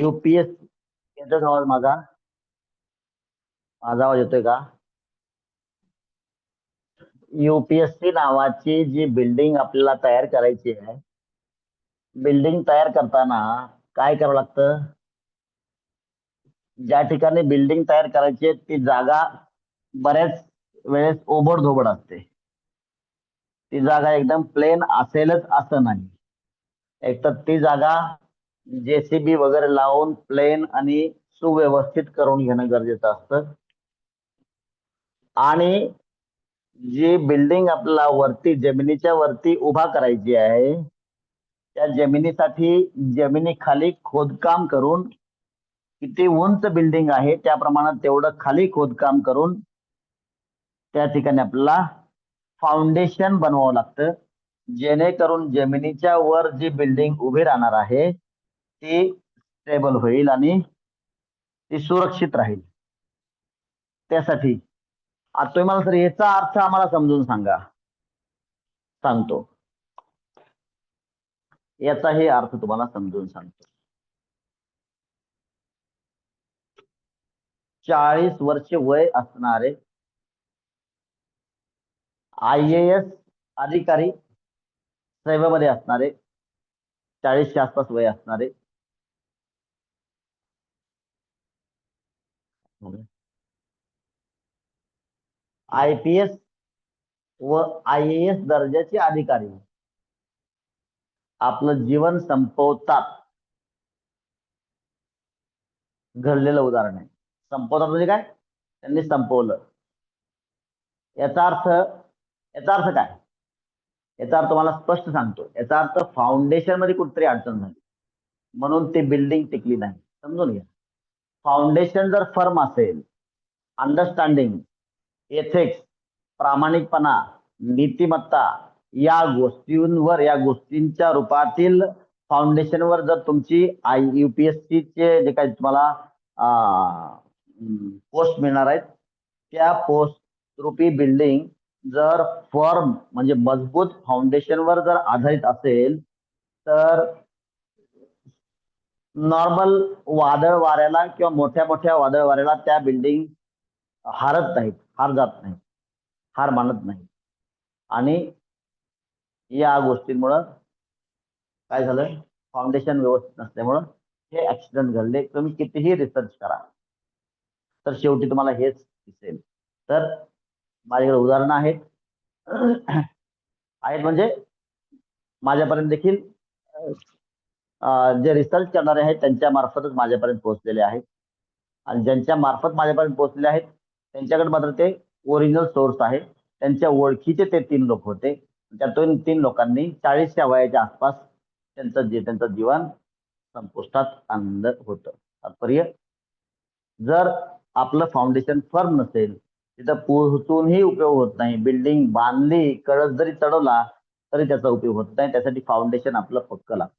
UPSC येतोय का आवाज माझा? माझा आवाज येतोय का? युपीएससी नावाची जी बिल्डिंग आपल्याला तयार करायची आहे, बिल्डिंग तयार करताना काय करावं लागतं? ज्या ठिकाणी बिल्डिंग तयार करायची आहे, ती जागा बऱ्याच वेळेस ओबडधोबड असते. ती जागा एकदम प्लेन असेलच असं नाही. एक तर ती जागा जेसीबी वगैरे लावून प्लेन आणि सुव्यवस्थित करून घेणं गरजेचं असतं. आणि जी बिल्डिंग आपल्याला वरती जमिनीच्या वरती उभा करायची आहे, त्या जमिनीसाठी जमिनीखाली खोदकाम करून किती उंच बिल्डिंग आहे त्या प्रमाणात तेवढं खाली खोदकाम करून त्या ठिकाणी आपल्याला फाउंडेशन बनवावं लागतं, जेणेकरून जमिनीच्या वर जी बिल्डिंग उभी राहणार आहे ती स्टेबल होईल आणि ती सुरक्षित राहील. त्यासाठी आता तुम्ही मला सर याचा अर्थ आम्हाला समजून सांगा. सांगतो, याचाही अर्थ तुम्हाला समजून सांगतो. 40 वर्ष वय असणारे IAS अधिकारी, सेवेमध्ये असणारे, 40च्या आसपास वय असणारे, IPS व IAS दर्जाचे अधिकारी आपलं जीवन संपवतात. घडलेलं उदाहरण आहे. संपवतात म्हणजे काय? त्यांनी संपवलं. याचा अर्थ काय? याचा अर्थ तुम्हाला स्पष्ट सांगतो. याचा अर्थ फाउंडेशन मध्ये कुठतरी अडचण झाली म्हणून ती बिल्डिंग टिकली नाही. समजून घ्या. फाउंडेशन जर फर्म असेल, अंडरस्टँडिंग, एथिक्स, प्रामाणिकपणा, नीतिमत्ता या गोष्टींवर, या गोष्टींच्या रूपातील फाउंडेशनवर जर तुमची UPSC चे जे काही तुम्हाला पोस्ट मिळणार आहेत, त्या पोस्ट रूपी बिल्डिंग जर फर्म म्हणजे मजबूत फाउंडेशनवर जर आधारित असेल तर नॉर्मल वादळ वाऱ्याला किंवा मोठ्या मोठ्या वादळ वाऱ्याला त्या बिल्डिंग हारत नाहीत, हार जात नाही, हार मानत नाही. आणि या गोष्टींमुळं काय झालं? फाउंडेशन व्यवस्थित नसल्यामुळं हे ऍक्सिडेंट घडले. तुम्ही कितीही रिसर्च करा तर शेवटी तुम्हाला हेच दिसेल. तर माझ्याकडे उदाहरणं आहेत. आहेत म्हणजे माझ्यापर्यंत देखील जे रिसर्च करणारे आहेत त्यांच्या मार्फतच माझ्यापर्यंत पोहोचलेले आहेत. आणि ज्यांच्या मार्फत माझ्यापर्यंत पोहोचलेले आहेत त्यांच्याकडे मात्र ते ओरिजिनल सोर्स आहे. त्यांच्या ओळखीचे ते 3 लोक होते. त्यातून 3 लोकांनी 40च्या वयाच्या आसपास त्यांचं जीवन संपुष्टात आणलं होतं. तात्पर्य, जर आपलं फाउंडेशन फर्म नसेल तिथं पोहोचूनही उपयोग होत नाही. बिल्डिंग बांधली, कळस जरी चढवला तरी त्याचा उपयोग होत नाही. त्यासाठी फाउंडेशन आपलं पक्क लागतं.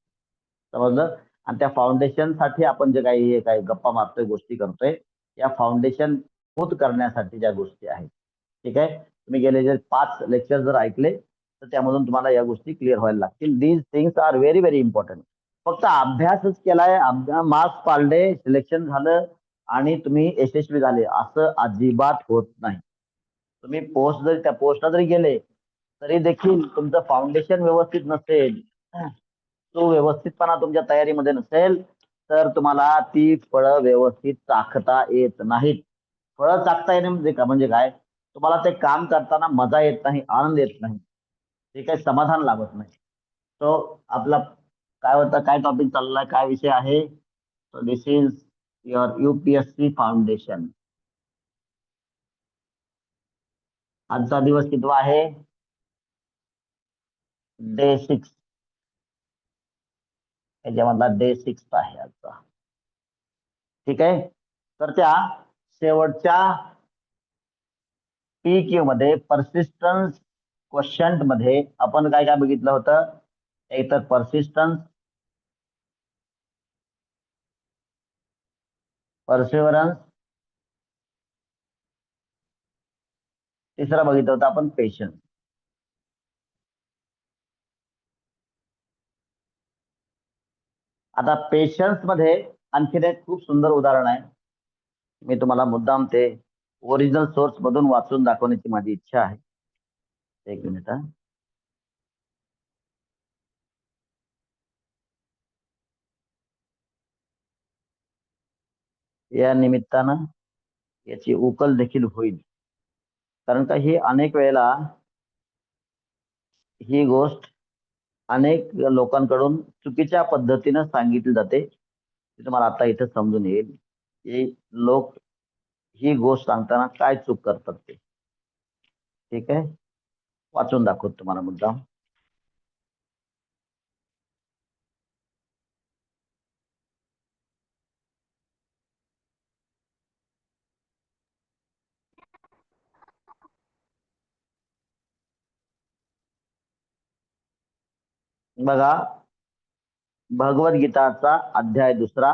समजलं? आणि त्या फाउंडेशन साठी आपण जे काही गप्पा मारतोय, गोष्टी करतोय, या फाउंडेशन स्मूथ करण्यासाठी ज्या गोष्टी आहेत, ठीक आहे. तुम्ही गेले जे 5 लेक्चर जर ऐकले तर त्यामधून तुम्हाला या गोष्टी क्लिअर व्हायला लागतील. These things are very very important. फक्त अभ्यासच केलाय, मार्क्स पाडले, सिलेक्शन झालं आणि तुम्ही यशस्वी झाले असं अजिबात होत नाही. तुम्ही त्या पोस्टला जरी गेले तरी देखील तुमचं फाउंडेशन व्यवस्थित नसेल, तो व्यवस्थितपणा तुमच्या तयारीमध्ये नसेल तर तुम्हाला ती फळं व्यवस्थित चाखता येत नाहीत. फळं चाखता येणे म्हणजे काय? तुम्हाला ते काम करताना मजा येत नाही, आनंद येत नाही, ते काही समाधान लाभत नाही. तो आपला काय होता, काय टॉपिक चाललाय, काय विषय आहे? दिस इज युअर UPSC फाउंडेशन. आजचा दिवस कितवा आहे? डे 6. याच्यामधला डे 6 आहे आजचा. ठीक आहे. तर त्या शेवटच्या PQ मध्ये पर्सिस्टन्स क्वेश्चन मध्ये आपण काय काय बघितलं होतं? एक तर पर्सिस्टन्स, परसिव्हरन्स, तिसरा बघितलं होतं आपण पेशन्स. आता पेशन्स मध्ये आणखीन एक खूप सुंदर उदाहरण आहे. मी तुम्हाला मुद्दाम ते ओरिजिनल सोर्स मधून वाचून दाखवण्याची माझी इच्छा आहे. एक मिनिट हा. या निमित्तानं याची उकल देखील होईल. कारण का ही अनेक वेळेला ही गोष्ट अनेक लोकांकडून चुकीच्या पद्धतीनं सांगितली जाते. ते तुम्हाला आता इथे समजून येईल की लोक ही गोष्ट सांगताना काय चूक करतात ते. ठीक आहे, वाचून दाखवतो तुम्हाला मुद्दाम. बघा, भगवद्गीताचा अध्याय 2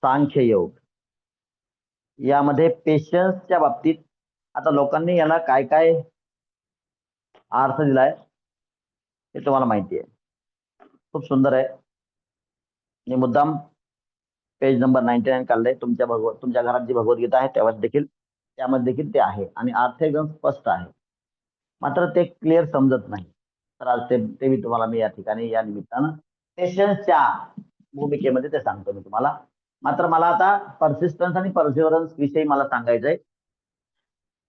सांख्य योग, यामध्ये पेशन्सच्या बाबतीत आता लोकांनी याला काय काय अर्थ दिलाय हे तुम्हाला माहिती आहे. खूप सुंदर आहे. मी मुद्दाम पेज नंबर 99 काढलंय. तुमच्या घरात जी भगवद्गीता आहे त्यामध्ये देखील ते आहे आणि अर्थ एकदम स्पष्ट आहे. मात्र ते क्लिअर समजत नाही. तर आज ते मी तुम्हाला या ठिकाणी या निमित्तानं पेशन्सच्या भूमिकेमध्ये ते सांगतो मी तुम्हाला. मात्र मला आता परसिस्टन्स आणि परसिव्हरन्स विषयी मला सांगायचंय.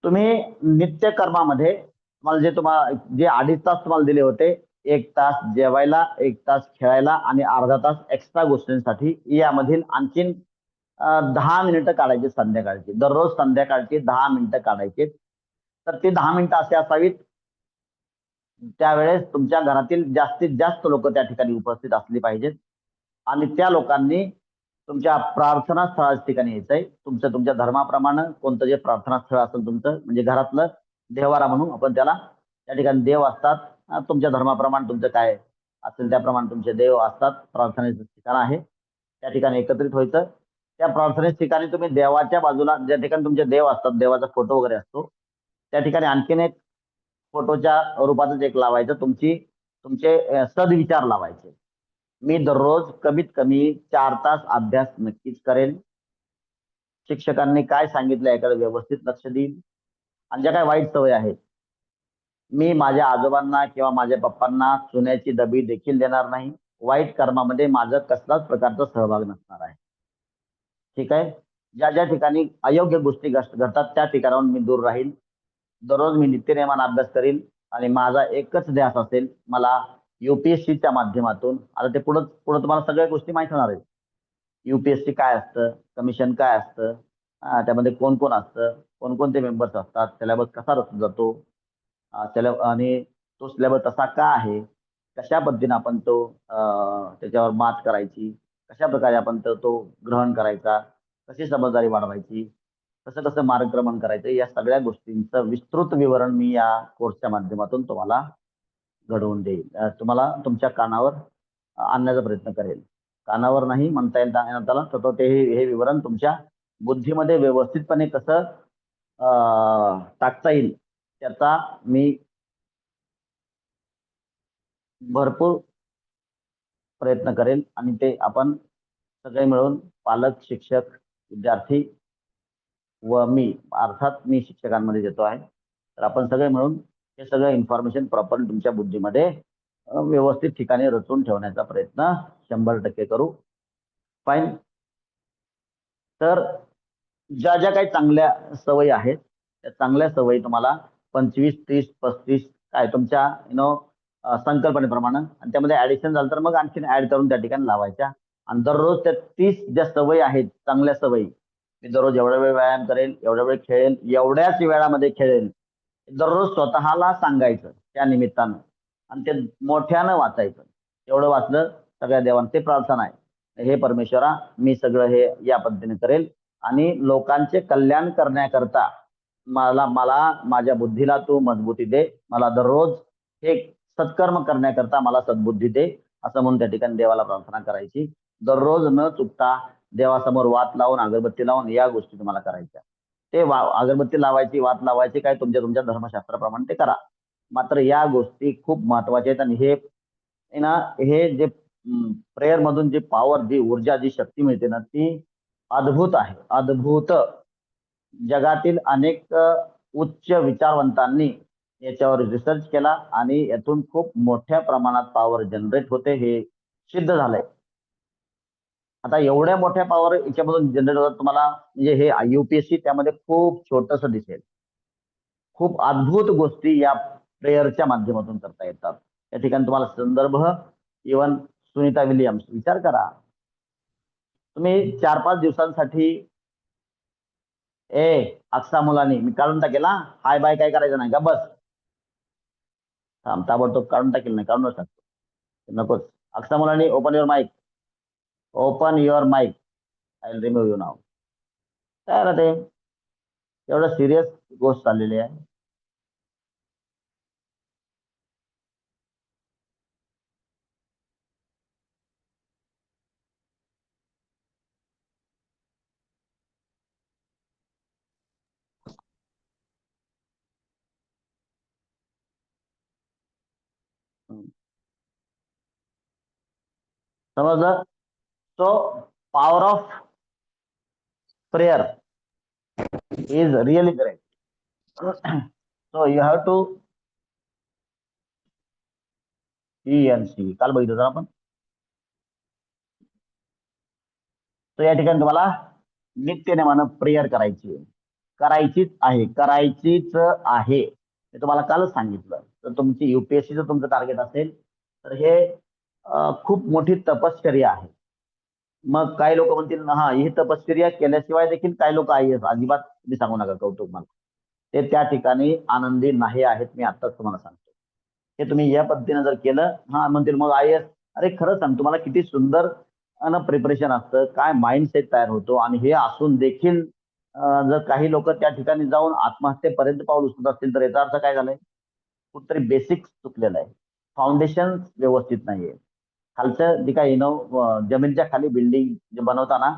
तुम्ही नित्यकर्मामध्ये तुम्हाला जे 2.5 तास तुम्हाला दिले होते, 1 तास जेवायला, 1 तास खेळायला आणि अर्धा तास एक्स्ट्रा गोष्टींसाठी, यामधील आणखीन 10 मिनिटं काढायची संध्याकाळची. दररोज संध्याकाळची 10 मिनिटं काढायची. तर ती 10 मिनिटं असे असावीत त्यावेळेस तुमच्या घरातील जास्तीत जास्त लोक त्या ठिकाणी उपस्थित असली पाहिजेत आणि त्या लोकांनी तुमच्या प्रार्थना स्थळाच्या ठिकाणी यायचंय. तुमच्या धर्माप्रमाणे कोणतं जे प्रार्थना स्थळ असेल तुमचं, म्हणजे घरातलं देवारा म्हणून आपण त्याला, त्या ठिकाणी देव असतात. तुमच्या धर्माप्रमाणे तुमचं काय असेल त्याप्रमाणे तुमचे देव असतात. प्रार्थनेचं ठिकाण आहे, त्या ठिकाणी एकत्रित व्हायचं. त्या प्रार्थनेच्या ठिकाणी तुम्ही देवाच्या बाजूला ज्या ठिकाणी तुमचे देव असतात, देवाचा फोटो वगैरे असतो, त्या ठिकाणी आणखीन एक फोटोच्या रूपातच एक लावायचं. तुमचे सदविचार लावायचे. मी दररोज कमीत कमी 4 तास अभ्यास नक्कीच करेल. शिक्षकांनी काय सांगितलं याकडे व्यवस्थित लक्ष देईल. आणि ज्या काही वाईट सवय आहेत, मी माझ्या आजोबांना किंवा माझ्या पप्पांना चुन्याची डबी देखील देणार नाही. वाईट कर्मामध्ये माझं कसलाच प्रकारचा सहभाग नसणार आहे. ठीक आहे. ज्या ज्या ठिकाणी अयोग्य गोष्टी घडतात त्या ठिकाणाहून मी दूर राहील. दररोज मी नित्यनेमाने अभ्यास करील आणि माझा एकच ध्यास असेल, मला युपीएससीच्या माध्यमातून, आता ते पुढे पुढे तुम्हाला सगळ्या गोष्टी माहिती होणार आहेत. युपीएससी काय असतं, कमिशन काय असतं, त्यामध्ये कोण कोण असतं, कोणकोणते मेंबर्स असतात, सिलेबस कसा रचला जातो, आणि तो सिलेबस तसा का आहे, कशा पद्धतीने आपण त्याच्यावर मात करायची, कशा प्रकारे आपण तो ग्रहण करायचा, कशी समजदारी वाढवायची, कसं कसं मार्गक्रमण करायचं, या सगळ्या गोष्टींचं विस्तृत विवरण मी या कोर्सच्या माध्यमातून तुम्हाला घडवून देईल. तुम्हाला तुमच्या कानावर आणण्याचा प्रयत्न करेल. कानावर नाही म्हणता येईल त्याला, तर ते हे विवरण तुमच्या बुद्धीमध्ये व्यवस्थितपणे कसं टाकता येईल त्याचा मी भरपूर प्रयत्न करेल आणि ते आपण सगळे मिळून, पालक, शिक्षक, विद्यार्थी व मी, अर्थात मी शिक्षकांमध्ये देतो आहे, तर आपण सगळे मिळून हे सगळं इन्फॉर्मेशन प्रॉपर तुमच्या बुद्धीमध्ये व्यवस्थित ठिकाणी रचून ठेवण्याचा प्रयत्न 100% करू. फाईन. तर ज्या ज्या काही चांगल्या सवयी आहेत, त्या चांगल्या सवयी तुम्हाला 25, 30, 35 काय तुमच्या संकल्पनेप्रमाणे, आणि त्यामध्ये ऍडिशन झालं तर मग आणखीन ऍड करून त्या ठिकाणी लावायच्या. आणि दररोज त्या 30 ज्या सवयी आहेत, चांगल्या सवयी, मी दररोज एवढा वेळ व्यायाम करेल, एवढा वेळ खेळेल, एवढ्याच वेळामध्ये खेळेल, दररोज स्वतःला सांगायचं त्या निमित्तानं. आणि ते मोठ्यानं वाचायचं. एवढं वाचलं सगळ्या देवांची प्रार्थना आहे, हे परमेश्वरा मी सगळं हे या पद्धतीने करेल आणि लोकांचे कल्याण करण्याकरता मला मला माझ्या बुद्धीला तू मजबूती दे. मला दररोज हे सत्कर्म करण्याकरता मला सद्बुद्धी दे, असं म्हणून त्या ठिकाणी देवाला प्रार्थना करायची. दररोज न चुकता देवासमोर वात लावून, अगरबत्ती लावून या गोष्टी तुम्हाला करायच्या. ते अगरबत्ती लावायची, वात लावायची काय तुमच्या तुमच्या धर्मशास्त्राप्रमाणे ते करा. मात्र या गोष्टी खूप महत्वाच्या आहेत आणि हे जे प्रेयर मधून जी पॉवर, जी ऊर्जा, जी शक्ती मिळते ना, ती अद्भुत आहे, अद्भुत. जगातील अनेक उच्च विचारवंतांनी याच्यावर रिसर्च केला आणि यातून खूप मोठ्या प्रमाणात पॉवर जनरेट होते, हे सिद्ध झालंय. आता एवढ्या मोठ्या पॉवर याच्यामधून जनरेट होतात, तुम्हाला म्हणजे हे युपीएससी त्यामध्ये खूप छोटस दिसेल. खूप अद्भुत गोष्टी या प्रेयरच्या माध्यमातून करता येतात. या ठिकाणी तुम्हाला संदर्भ, इवन सुनीता विलियम्स, विचार करा. तुम्ही 4-5 दिवसांसाठी, ए अक्सा मुलानी, मी काढून टाकेल हा, हाय बाय काय करायचं नाही का, बस थांब, ताबडतोब काढून टाकेल, नाही काढूनच टाकतो, नकोच. Aksa Mulani, open your mic, open your mic, I will remove you now. काय राहते, एवढं सिरियस गोष्ट चाललेली आहे. समजलं? So power of prayer is really great. So you have to see, काल बघितलं होतं आपण. तर या ठिकाणी तुम्हाला नित्यनेमानं प्रेयर करायची आहे. करायचीच आहे, करायचीच आहे. मी तुम्हाला कालच सांगितलं. तर तुमची युपीएससीचं तुमचं टार्गेट असेल तर हे खूप मोठी तपश्चर्या आहे. मग काही लोक म्हणतील, हा ही तपश्चर्या केल्याशिवाय देखील काही लोक आय एस, अजिबात मी सांगू नका, कौतुक मला, ते त्या ठिकाणी आनंदी नाही आहेत, मी आत्ताच तुम्हाला सांगतो. हे तुम्ही या पद्धतीने जर केलं, हा म्हणतील मग आय एस, अरे खरं सांग, तुम्हाला किती सुंदर प्रिपरेशन असतं, काय माइंडसेट तयार होतो, आणि हे असून देखील जर काही लोक त्या ठिकाणी जाऊन आत्महत्येपर्यंत पाऊल उचलत असतील, तर याचा अर्थ काय झालाय, कुठतरी बेसिक चुकलेलं आहे, फाउंडेशन व्यवस्थित नाहीये. खालचं जे काही जमिनीच्या खाली बिल्डिंग जे बनवताना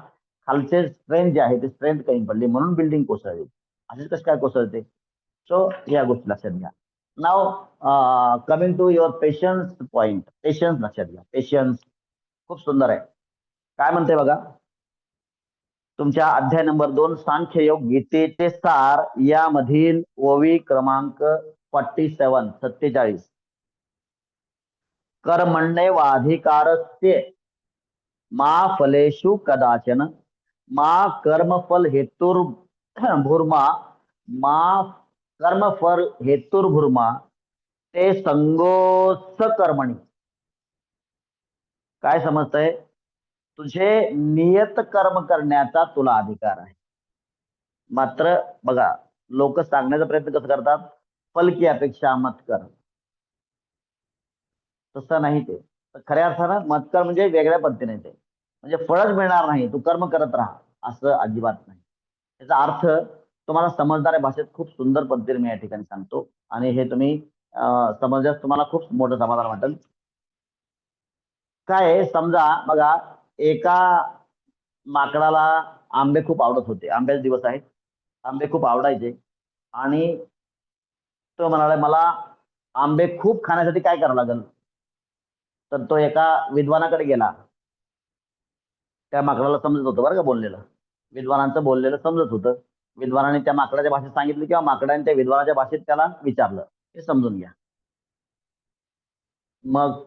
खालचे स्ट्रेंथ जे आहे ते स्ट्रेंथ कमी पडली, म्हणून बिल्डिंग कोसळली. असेच कसं काय कोसळते? सो या गोष्टी लक्षात घ्या. Now coming to your patience point, patience लक्षात घ्या, पेशन्स खूप सुंदर आहे. काय म्हणते बघा, तुमच्या अध्याय नंबर 2 सांख्ययोग गीतेचे सार यामधील ओवी क्रमांक 47, कर्मण्येवाधिकारस्ते मा फलेषु कदाचन मा कर्मफल हेतुर्भूर्मा मा कर्मफल हेतुर्भूर्मा ते संगोत्स कर्मणी. काय समजतंय? तुझे नियत कर्म करण्याचा तुला अधिकार आहे. मात्र बघा, लोक सांगण्याचा प्रयत्न कसं करतात, फल की अपेक्षा मत कर. तसं नाही ते. तर खऱ्या अर्थानं मतकर म्हणजे वेगळ्या पद्धतीने ते, म्हणजे फळच मिळणार नाही, तू कर्म करत राहा, असं अजिबात नाही. त्याचा अर्थ तुम्हाला समजणाऱ्या भाषेत खूप सुंदर पद्धतीने मी या ठिकाणी सांगतो, आणि हे तुम्ही समजल्यास तुम्हाला खूप मोठं समाधान वाटेल. काय आहे, समजा बघा, एका माकडाला आंबे खूप आवडत होते, आंब्याचे दिवस आहेत, आंबे खूप आवडायचे, आणि तो म्हणाला मला आंबे खूप खाण्यासाठी काय करावं लागेल. तर तो एका विद्वानाकडे गेला. त्या माकडाला समजत होतं बरं का बोललेलं, विद्वानांचं बोललेलं समजत होतं. विद्वानाने त्या माकडाच्या भाषेत सांगितलं, किंवा माकडाने त्या विद्वानाच्या भाषेत त्याला विचारलं, हे समजून घ्या. मग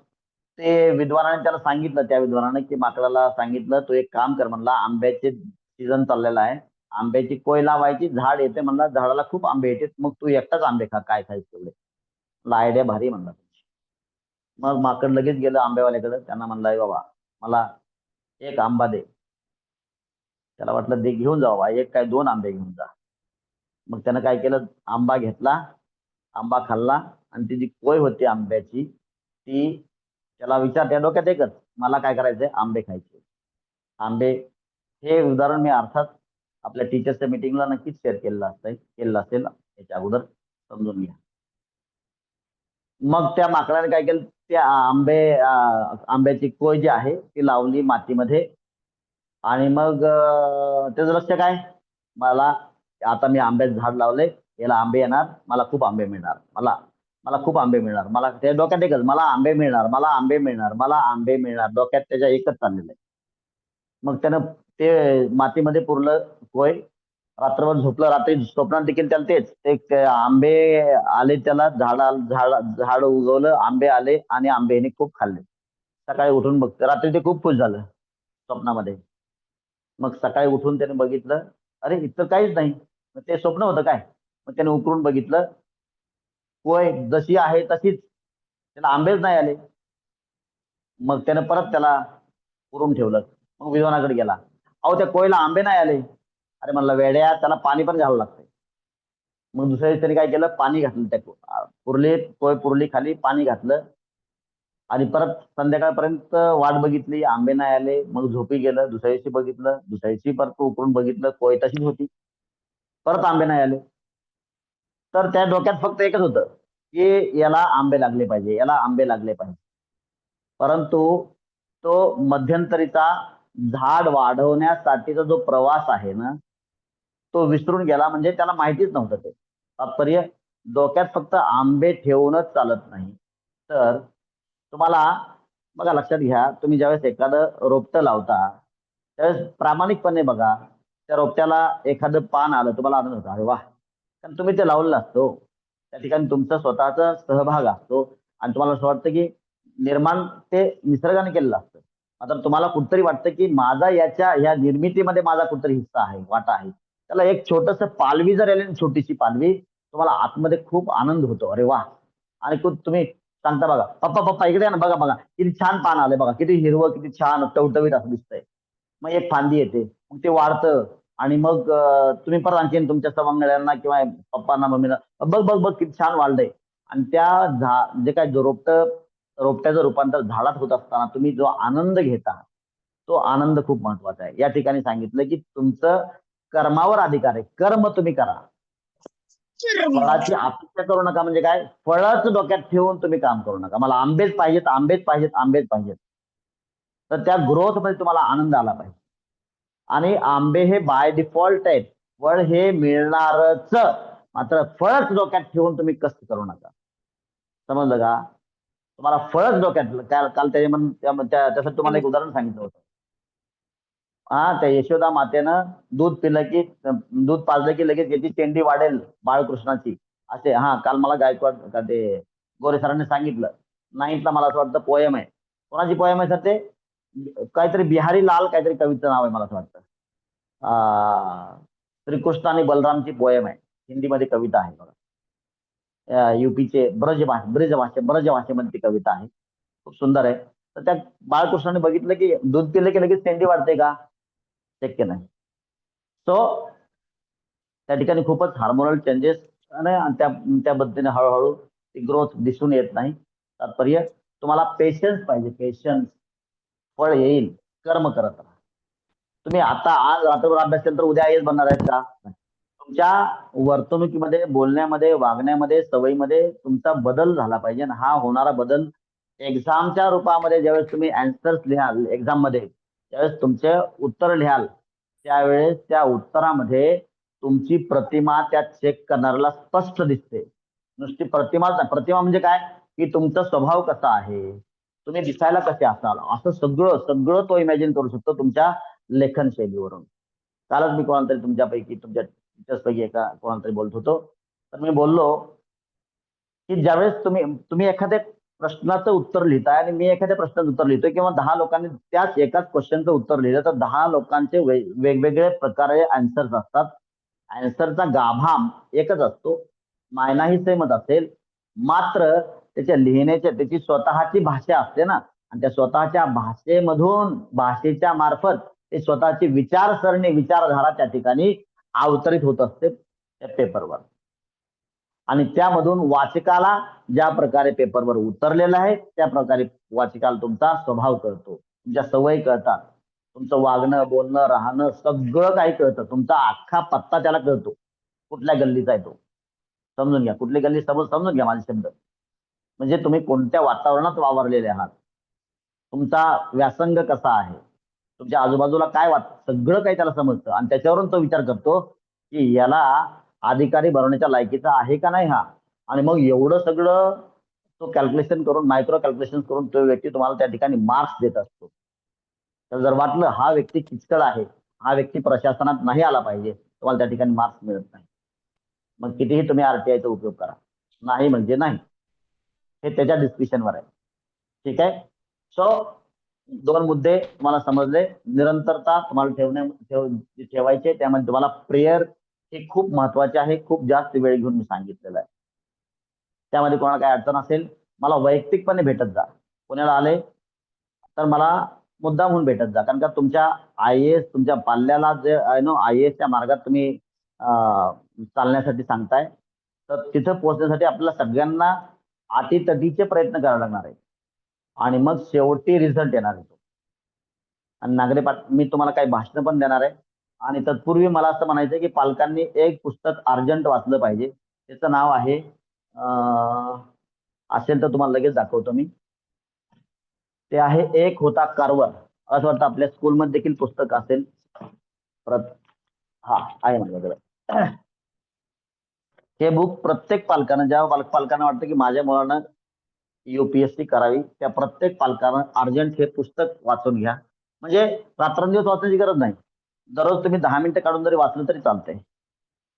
ते विद्वानाने त्याला सांगितलं, त्या विद्वानाने, की माकडाला सांगितलं, तू एक काम कर म्हणला, आंब्याचे सीझन चाललेला आहे, आंब्याची कोय लावायची, झाड येते म्हणला, झाडाला खूप आंबे येते, मग तू एकटाच आंबे खा, काय खायचं तेवढे. आयडिया भारी म्हणला. मग माकड लगेच गेलं आंबेवाल्याकडे, त्यांना म्हणला, बाबा मला एक आंबा दे. त्याला वाटलं दे, घेऊन जावा, एक काय 2 आंबे घेऊन जा. मग त्यानं काय केलं, आंबा घेतला, आंबा खाल्ला, आणि ती जी कोय होती आंब्याची, ती त्याला विचार, त्या डोक्यात एकच, मला काय करायचंय, आंबे खायचे. आंबे, हे उदाहरण मी अर्थात आपल्या टीचर्सच्या मीटिंगला नक्कीच शेअर केलेलं असेल याच्या अगोदर, समजून घ्या. मग त्या माकडाने काय केलं, त्या आंब्याची कोय जी आहे ती लावली मातीमध्ये, आणि मग त्याचं लक्ष काय, मला आता मी आंब्याचं झाड लावलंय, याला आंबे येणार, मला खूप आंबे मिळणार मला. मला खूप आंबे मिळणार, मला त्या डोक्यात एकच, मला आंबे मिळणार, मला आंबे मिळणार, मला आंबे मिळणार, डोक्यात त्याच्या एकच चाललेलं आहे. मग त्यानं ते मातीमध्ये पुरलं कोय, रात्रभर झोपलं, रात्री स्वप्नात देखील त्याला तेच आंबे आले, त्याला झाड उगवलं, आंबे आले आणि आंबेने खूप खाल्ले. सकाळी उठून बघतं, रात्री ते खूप खुश झालं स्वप्नामध्ये. मग सकाळी उठून त्याने बघितलं, अरे इथं काहीच नाही. मग ते स्वप्न होतं काय? मग त्याने उकरून बघितलं, कोय जशी आहे तशीच, त्याला आंबेच नाही आले. मग त्याने परत त्याला पुरून ठेवलं. मग विद्वानाकडे गेला, अहो त्या कोयला आंबे नाही आले. अरे म्हणलं वेड्या, त्याला पाणी पण घालावं लागतंय. मग दुसऱ्या दिवशी त्याने काय केलं, पाणी घातलं त्या कोय पुरली खाली, पाणी घातलं आणि परत संध्याकाळपर्यंत वाट बघितली, आंबे नाही आले. मग झोपी गेलं. दुसऱ्या दिवशी बघितलं, दुसऱ्या दिवशी परत उकरून बघितलं, कोय तशीच होती, परत आंबे नाही आले. तर त्या डोक्यात फक्त एकच होतं की याला आंबे लागले पाहिजे, याला आंबे लागले पाहिजे. परंतु तो मध्यंतरीचा झाड वाढवण्यासाठीचा जो प्रवास आहे ना, तो विसरून गेला. म्हणजे त्याला माहितीच नव्हतं ते तात्पर्य. डोक्यात फक्त आंबे ठेवूनच चालत नाही. तर तुम्हाला बघा, लक्षात घ्या, तुम्ही ज्यावेळेस एखादं रोपटं लावता त्यावेळेस प्रामाणिकपणे बघा, त्या रोपट्याला एखादं पान आलं, तुम्हाला आनंद होतो, अरे वा, कारण तुम्ही ते लावलेलं असतो. त्या ठिकाणी तुमचा स्वतःचा सहभाग असतो आणि तुम्हाला असं वाटतं की निर्माण ते निसर्गाने केलेलं असतं. आता तुम्हाला कुठतरी वाटतं की माझा या निर्मितीमध्ये माझा कुठतरी हिस्सा आहे, वाटा आहे. त्याला एक छोटस पालवी जर आली ना, छोटीशी पालवी, तुम्हाला आतमध्ये खूप आनंद होतो, अरे वा. आणि तुम्ही सांगता बघा, पप्पा पप्पा इकडे या ना, बघा बघा किती छान पान आले, बघा किती हिरवं, किती छान टवटवीत असं दिसतंय. मग एक फांदी येते, मग ते वाढतं आणि मग तुम्ही परत आणखीन तुमच्या सवंगड्यांना किंवा पप्पांना मम्मीला, बघ बघ बघ किती छान वाढलंय. आणि त्या जे काय जो रोपट्याचं रूपांतर झाडात होत असताना तुम्ही जो आनंद घेता, तो आनंद खूप महत्वाचा आहे. या ठिकाणी सांगितलं की तुमचं कर्मावर अधिकार आहे, कर्म तुम्ही करा, फळाची अपेक्षा करू नका. म्हणजे काय, फळच डोक्यात ठेवून तुम्ही काम करू नका, मला आंबेच पाहिजेत, आंबेच पाहिजेत, आंबेच पाहिजेत. तर त्या ग्रोथ मध्ये तुम्हाला आनंद आला पाहिजे. आणि आंबे हे बाय डिफॉल्ट आहेत, फळ हे मिळणारच. मात्र फळच डोक्यात ठेवून तुम्ही कष्ट करू नका. समजलं का? तुम्हाला फळच डोक्यात, काल काल त्यासाठी तुम्हाला एक उदाहरण सांगितलं होतं. हा, त्या यशोदा मातेनं दूध पिलं की दूध पाजलं की लगेच याची चेंडी वाढेल बाळकृष्णाची, असे. हा, काल मला गायकवाड का ते गोरे सरांनी सांगितलं. नाईन्थला मला असं वाटतं पोयम आहे. कोणाची पोयम आहे सर ते? काहीतरी बिहारी लाल काहीतरी कवीचं नाव आहे मला असं वाटतं. श्रीकृष्ण आणि बलरामची पोयम आहे, हिंदीमध्ये कविता आहे बघा. युपीचे ब्रजभाषेमध्ये ती कविता आहे, खूप सुंदर आहे. तर त्या बाळकृष्णाने बघितलं की दूध पिलं की लगेच चेंडी वाढते का? शक्य नाही. सो त्या ठिकाणी खूपच हार्मोनल चेंजेस आणि त्या पद्धतीने हळूहळू ती ग्रोथ दिसून येत नाही. तात्पर्य, तुम्हाला पेशन्स पाहिजे, पेशन्स. फळ येईल, कर्म करत राहा. तुम्ही आता आज रात्रभर अभ्यास केला तर उद्या आयएस बनणार आहेत का? नाही. तुमच्या वर्तणुकीमध्ये, बोलण्यामध्ये, वागण्यामध्ये, सवयीमध्ये तुमचा बदल झाला पाहिजे. आणि हा होणारा बदल एक्झामच्या रूपामध्ये, ज्यावेळेस तुम्ही अँसर्स लिहाल एक्झाम मध्ये, त्यावेळेस तुमचे उत्तर लिहाल, त्यावेळेस त्या उत्तरामध्ये तुमची प्रतिमा त्या चेक करणाऱ्याला स्पष्ट दिसते. नुसती प्रतिमाच नाही. प्रतिमा म्हणजे काय, की तुमचा स्वभाव कसा आहे, तुम्ही दिसायला कसे असाल, असं सगळं सगळं तो इमॅजिन करू शकतो तुमच्या लेखन शैलीवरून. कालच मी कोणाला तरी तुमच्यापैकी, तुमच्या टीचर्सपैकी एका कोणाला तरी बोलत होतो. तर मी बोललो की ज्यावेळेस तुम्ही तुम्ही एखाद्या प्रश्नाचं उत्तर लिहिताय आणि मी एखाद्या प्रश्नाचं उत्तर लिहितोय, किंवा 10 लोकांनी त्याच एकाच क्वेश्चनचं उत्तर लिहिलं, तर 10 लोकांचे वेगवेगळे प्रकारे आन्सर्स असतात. आन्सरचा गाभा एकच असतो, मायनाही सेमच असेल. मात्र त्याच्या लिहिण्याच्या, त्याची स्वतःची भाषा असते ना, आणि त्या स्वतःच्या भाषेमधून, भाषेच्या मार्फत ते स्वतःची विचारसरणी, विचारधारा त्या ठिकाणी अवतरित होत असते त्या पेपरवर. आणि त्यामधून वाचकाला ज्या प्रकारे पेपरवर उतरलेला आहे, त्या प्रकारे वाचकाला तुमचा स्वभाव कळतो, तुमच्या सवयी कळतात, तुमचं वागणं, बोलणं, राहणं सगळं काही कळतं. तुमचा अख्खा पत्ता त्याला कळतो, कुठल्या गल्लीचा आहे तो. समजून घ्या, कुठली गल्ली, समजून घ्या माझे शब्द. म्हणजे तुम्ही कोणत्या वातावरणात वावरलेले आहात, तुमचा व्यासंग कसा आहे, तुमच्या आजूबाजूला काय सगळं काही त्याला समजतं. आणि त्याच्यावरून तो विचार करतो की याला अधिकारी बनवण्याच्या लायकीचा आहे का नाही हा. आणि मग एवढं सगळं तो कॅल्क्युलेशन करून, मायक्रो कॅल्क्युलेशन करून तो व्यक्ती तुम्हाला त्या ठिकाणी मार्क्स देत असतो. तर जर वाटलं हा व्यक्ती किचकट आहे, हा व्यक्ती प्रशासनात नाही आला पाहिजे, तुम्हाला त्या ठिकाणी मार्क्स मिळत नाही. मग कितीही तुम्ही आरटीआयचा उपयोग करा, नाही म्हणजे नाही. हे त्याच्या डिस्क्रिप्शनवर आहे. ठीक आहे. सो 2 मुद्दे तुम्हाला समजले. निरंतरता तुम्हाला ठेवायचे, त्यामध्ये तुम्हाला प्रेयर हे खूप महत्वाचे आहे. खूप जास्त वेळ घेऊन मी सांगितलेलं आहे. त्यामध्ये कोणाला काही अडचण असेल मला वैयक्तिकपणे भेटत जा. पुण्याला आले तर मला मुद्दामहून भेटत जा. कारण का तुमच्या आय-ए-एस तुमच्या पाल्याला जे आहे ना, आय-ए-एसच्या मार्गात तुम्ही चालण्यासाठी सांगताय. तर तिथं पोहोचण्यासाठी आपल्याला सगळ्यांना अटीतटीचे प्रयत्न करावे लागणार आहेत. आणि मग शेवटी रिझल्ट येणार आहे. आणि नागरे मी तुम्हाला काही भाषण पण देणार आहे. आणि तत्पूर्वी मला असं म्हणायचं की पालकांनी एक पुस्तक अर्जंट वाचलं पाहिजे. त्याचं नाव आहे असेल तर तुम्हाला लगेच दाखवतो मी. ते आहे एक होता कार्व्हर. असं वाटतं आपल्या स्कूलमध्ये देखील पुस्तक असेल. हा आहे माझ्याकडे. हे बुक प्रत्येक पालकानं, ज्या पालकांना वाटतं की माझ्या मुलानं UPSC करावी, त्या प्रत्येक पालकानं अर्जंट हे पुस्तक वाचून घ्या. म्हणजे रात्रंदिवस वाचण्याची गरज नाही. दररोज तुम्ही 10 मिनिटं काढून जरी वाचलं तरी चालतंय.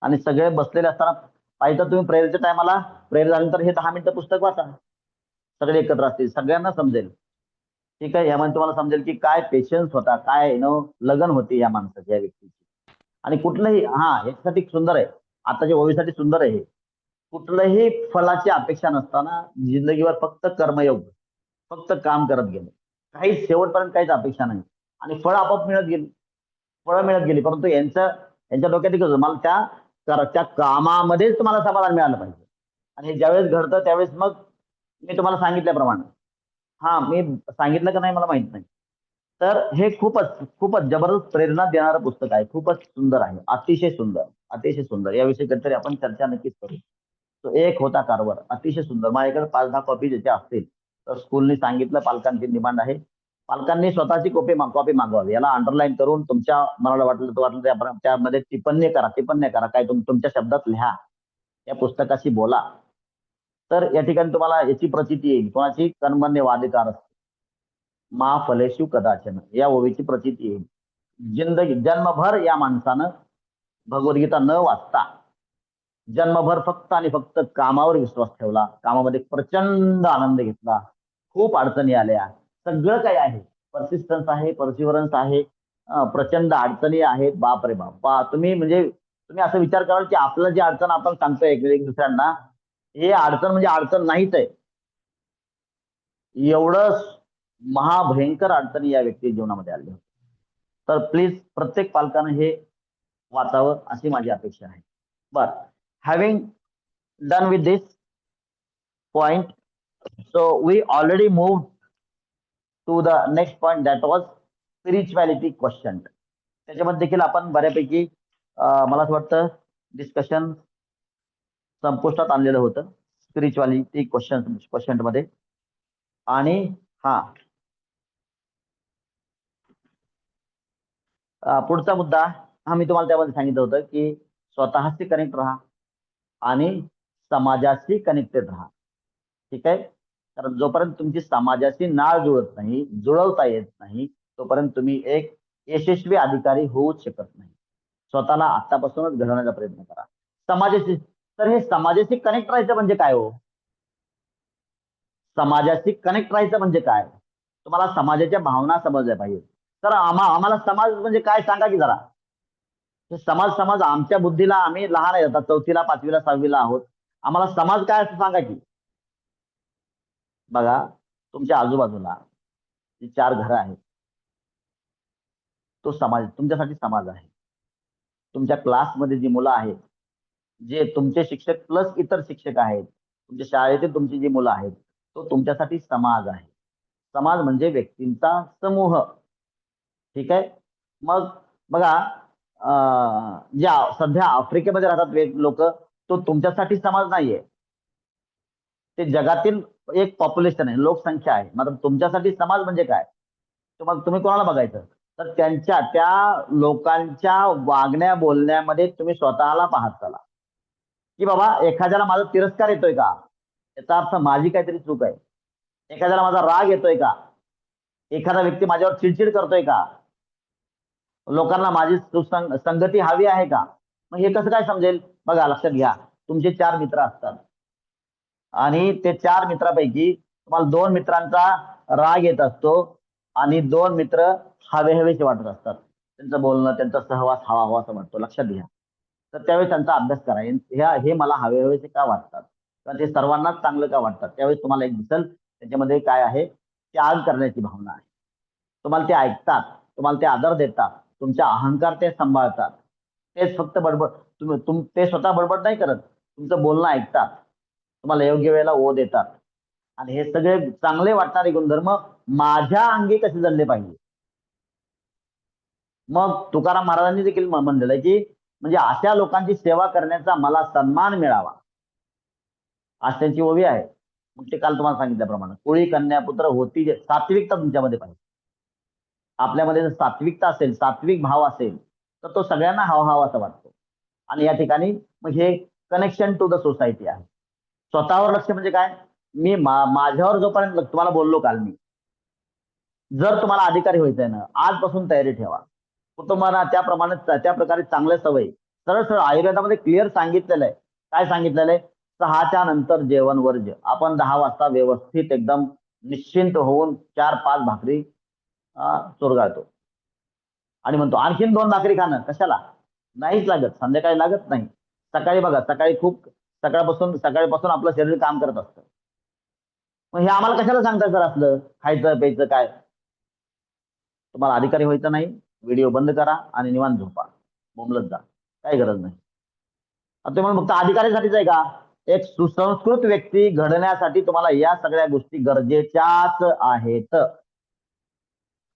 आणि सगळे बसलेले असताना पाहिजे तर तुम्ही प्रेयरच्या टायमाला, प्रेयर झाल्यानंतर हे 10 मिनिटं पुस्तक वाचा. सगळे एकत्र असतील, सगळ्यांना समजेल. ठीक आहे. यामध्ये तुम्हाला समजेल की काय पेशन्स होता, काय लगन होती या माणसाची, या व्यक्तीची. आणि कुठलंही याच्यासाठी सुंदर आहे, आताच्या ओळीसाठी सुंदर आहे हे. कुठलंही फलाची अपेक्षा नसताना जिंदगीवर फक्त कर्मयोग, फक्त काम करत गेले. काही शेवटपर्यंत काहीच अपेक्षा नाही. आणि फळ आपोआप मिळत गेली, फळं मिळत गेली. परंतु यांच्या डोक्यात एक होतं, मला त्या कामामध्येच तुम्हाला समाधान मिळालं पाहिजे. आणि हे ज्यावेळेस घडतं त्यावेळेस मग मी तुम्हाला सांगितल्याप्रमाणे, मी सांगितलं का नाही मला माहित नाही. तर हे खूपच खूपच जबरदस्त प्रेरणा देणारं पुस्तक आहे. खूपच सुंदर आहे. अतिशय सुंदर, अतिशय सुंदर. याविषयी कधीतरी आपण चर्चा नक्कीच करू. तो एक होता कार्व्हर अतिशय सुंदर. माझ्याकडे 5-10 कॉपी ज्याच्या असतील तर स्कूलनी सांगितलं, पालकांची डिमांड आहे. पालकांनी स्वतःची कॉपी मागवावी. याला अंडरलाईन करून तुमच्या मनाला वाटलं तर वाटलं त्यामध्ये टिप्पण्या करा. काय तुमच्या शब्दात लिहा. या पुस्तकाशी बोला. तर या ठिकाणी तुम्हाला याची प्रचिती येईल. कोणाची? कर्मण्य वाधिकार मा फलेषु कदाचन, या ओवीची प्रचिती येईल. जन्मभर या माणसानं भगवद्गीता न वाचता जन्मभर फक्त आणि फक्त कामावर विश्वास ठेवला. कामामध्ये प्रचंड आनंद घेतला. खूप अडचणी आल्या. सगळं काही आहे. परसिस्टन्स आहे, परसिव्हरन्स आहे. प्रचंड अडचणी आहेत. बाप रे बाप. तुम्ही असा विचार कराल की आपलं जे अडचण आपण सांगतोय एक दुसऱ्यांना, हे अडचण म्हणजे अडचण नाहीच आहे. एवढं महाभयंकर अडचणी या व्यक्ती जीवनामध्ये आल्या. तर प्लीज प्रत्येक पालकानं हे वाचावं अशी माझी अपेक्षा आहे. बर, having done with this point, so we already move to the next point, that was spirituality question. त्याच्यामध्ये देखील आपण बऱ्यापैकी मला असं वाटतं डिस्कशन संपुष्टात आणलेलं होतं स्पिरिच्युअलिटी क्वेश्चन मध्ये. आणि पुढचा मुद्दा मी तुम्हाला त्यामध्ये सांगितलं होतं की स्वतःशी कनेक्ट राहा आणि समाजाशी कनेक्टेड राहा. ठीक आहे. कारण जोपर्यंत तुमची समाजाशी नाळ जुळवता येत नाही, तोपर्यंत तुम्ही एक यशस्वी अधिकारी होऊच शकत नाही. स्वतःला आतापासूनच घडवण्याचा प्रयत्न करा समाजाशी. तर हे समाजाशी कनेक्ट राहायचं म्हणजे काय हो? समाजाशी कनेक्ट राहायचं म्हणजे काय? तुम्हाला समाजाच्या भावना समजल्या पाहिजे. तर आम्हाला समाज म्हणजे काय सांगा की जरा. समाज आमच्या बुद्धीला, आम्ही लहान आहे, आता 4थीला 5वीला 6वीला आहोत. आम्हाला समाज काय असं सांगा की. बघा, तुमच्या आजूबाजूला जी 4 घरं आहेत, तो समाज तुमच्यासाठी समाज आहे. तुमच्या क्लासमध्ये जी मुलं आहेत, जे तुमचे शिक्षक प्लस इतर शिक्षक आहेत, तुमच्या शाळेतील तुमची जी मुलं आहेत, तो तुमच्यासाठी समाज आहे. समाज म्हणजे व्यक्तींचा समूह. ठीक आहे. मग बघा, जे सध्या आफ्रिकेमध्ये राहतात लोक, तो तुमच्यासाठी समाज नाहीये. ते जगातील एक पॉप्युलेशन आहे, लोकसंख्या आहे. मात्र तुमच्यासाठी समाज म्हणजे काय? मग तुम्ही कोणाला बघायचं? तर त्या लोकांच्या वागण्या बोलण्यामध्ये तुम्ही स्वतःला पाहत चला. की बाबा एखाद्याला माझा तिरस्कार येतोय का, याचा अर्थ माझी काहीतरी चूक आहे. एखाद्याला माझा राग येतोय का, एखादा व्यक्ती माझ्यावर चिडचिड करतोय का, लोकांना माझी संगती हवी आहे का. मग हे कसं काय समजेल. बघा लक्षात घ्या, तुमचे 4 मित्र असतात आणि ते 4 मित्रापैकी तुम्हाला 2 मित्रांचा राग येत असतो आणि 2 मित्र हवे-हवेसे वाटत असतात. त्यांचं बोलणं, त्यांचा सहवास हवा-हवासा वाटतो. लक्षात घ्या. तर त्यावेळी त्यांचा अभ्यास करा. हे मला हवे-हवेसे का वाटतात? किंवा ते सर्वांनाच चांगलं का वाटतात? त्यावेळेस तुम्हाला एक दिसेल त्याच्यामध्ये काय आहे, त्याग करण्याची भावना आहे. तुम्हाला ते ऐकतात, तुम्हाला ते आदर देतात, तुमचा अहंकार ते सांभाळतात. तेच फक्त बडबड ते स्वतः बडबड नाही करत. तुमचं बोलणं ऐकतात. तुम्हाला योग्य वेळेला ओ देतात. आणि हे सगळे चांगले वाटणारे गुणधर्म माझ्या अंगी कसे जडले पाहिजे. मग तुकाराम महाराजांनी देखील म्हणलेलं आहे, की म्हणजे अशा लोकांची सेवा करण्याचा मला सन्मान मिळावा. आज त्यांची ओवी आहे. मग ते काल तुम्हाला सांगितल्याप्रमाणे कोळी कन्या पुत्र होती सात्विकता तुमच्यामध्ये पाहिजे. आपल्यामध्ये जर सात्विकता असेल, सात्विक भाव असेल, तर तो सगळ्यांना हवाहवासा वाटतो. आणि या ठिकाणी मग हे कनेक्शन टू द सोसायटी आहे. स्वतःवर लक्ष म्हणजे काय? मी माझ्यावर जोपर्यंत तुम्हाला बोललो काल मी, जर तुम्हाला अधिकारी व्हायचंय ना, आजपासून तयारी ठेवा. कुटुंबाला त्या प्रकारे चांगल्या सवयी सरळ-सरळ आयुर्वेदामध्ये क्लिअर सांगितलेलं आहे. काय सांगितलेलं आहे? 6च्या नंतर जेवण वर्ज्य. आपण 10 वाजता व्यवस्थित एकदम निश्चिंत होऊन 4-5 भाकरी चुरगाळतो. आणि म्हणतो आणखीन 2 भाकरी खाणं कशाला? नाहीच लागत. संध्याकाळी लागत नाही. सकाळी बघा, सकाळपासून आपलं शरीर काम करत असतं. मग हे आम्हाला कशाला सांगताय सर असलं? खायचं, प्यायचं काय? तुम्हाला अधिकारी व्हायचं नाही, व्हिडिओ बंद करा आणि निवांत झोपा. बोंबलत जा. काही गरज नाही. आता तुम्ही फक्त अधिकाऱ्यासाठीच आहे का? एक सुसंस्कृत व्यक्ती घडण्यासाठी तुम्हाला या सगळ्या गोष्टी गरजेच्याच आहेत.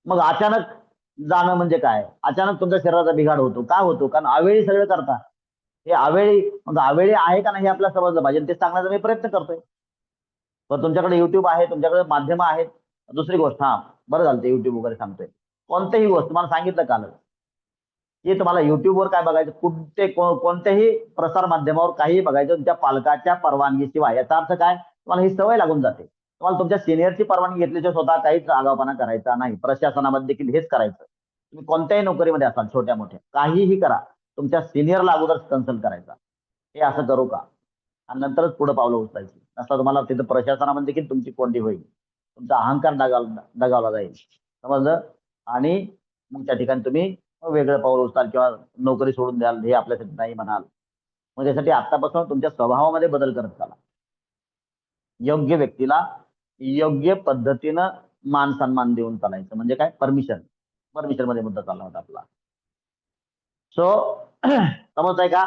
मग अचानक जाणं म्हणजे काय? अचानक तुमच्या शरीराचा बिघाड होतो. का होतो? कारण अवेळी सगळं करता. हे मग अवेळी आहे का नाही हे आपल्याला समजलं पाहिजे. ते सांगण्याचा मी प्रयत्न करतोय. तर तुमच्याकडे YouTube आहे, तुमच्याकडे माध्यमं आहेत. दुसरी गोष्ट बरं झालं ते YouTube वगैरे सांगतोय. कोणतीही गोष्ट तुम्हाला सांगितलं कालच, की तुम्हाला YouTubeवर काय बघायचं, कोणत्याही प्रसार माध्यमावर काहीही बघायचं तुमच्या पालकाच्या परवानगीशिवाय. याचा अर्थ काय? तुम्हाला ही सवय लागून जाते. तुम्हाला तुमच्या सिनियरची परवानगी घेतल्याशिवाय स्वतः काहीच आगाऊपणा करायचा नाही. प्रशासनामध्ये देखील हेच करायचं. तुम्ही कोणत्याही नोकरीमध्ये असाल, छोट्या-मोठ्या, काहीही करा. तुमच्या सिनियरला अगोदर कन्सल्ट करायचा. हे असं करू का? आणि नंतरच पुढे पावलं उचलायची. नसता तुम्हाला तिथं प्रशासनामध्ये देखील तुमची कोंडी होईल. तुमचा अहंकार दगावला जाईल. समजलं? आणि मग त्या ठिकाणी तुम्ही वेगळं पाऊल उचलाल किंवा नोकरी सोडून द्याल, हे आपल्यासाठी नाही म्हणाल. मग त्यासाठी आत्तापासून तुमच्या स्वभावामध्ये बदल करत चला. योग्य व्यक्तीला योग्य पद्धतीनं मान-सन्मान देऊन चालायचं. म्हणजे काय? परमिशनमध्ये मुद्दा चालला होता आपला. सो समजतंय का?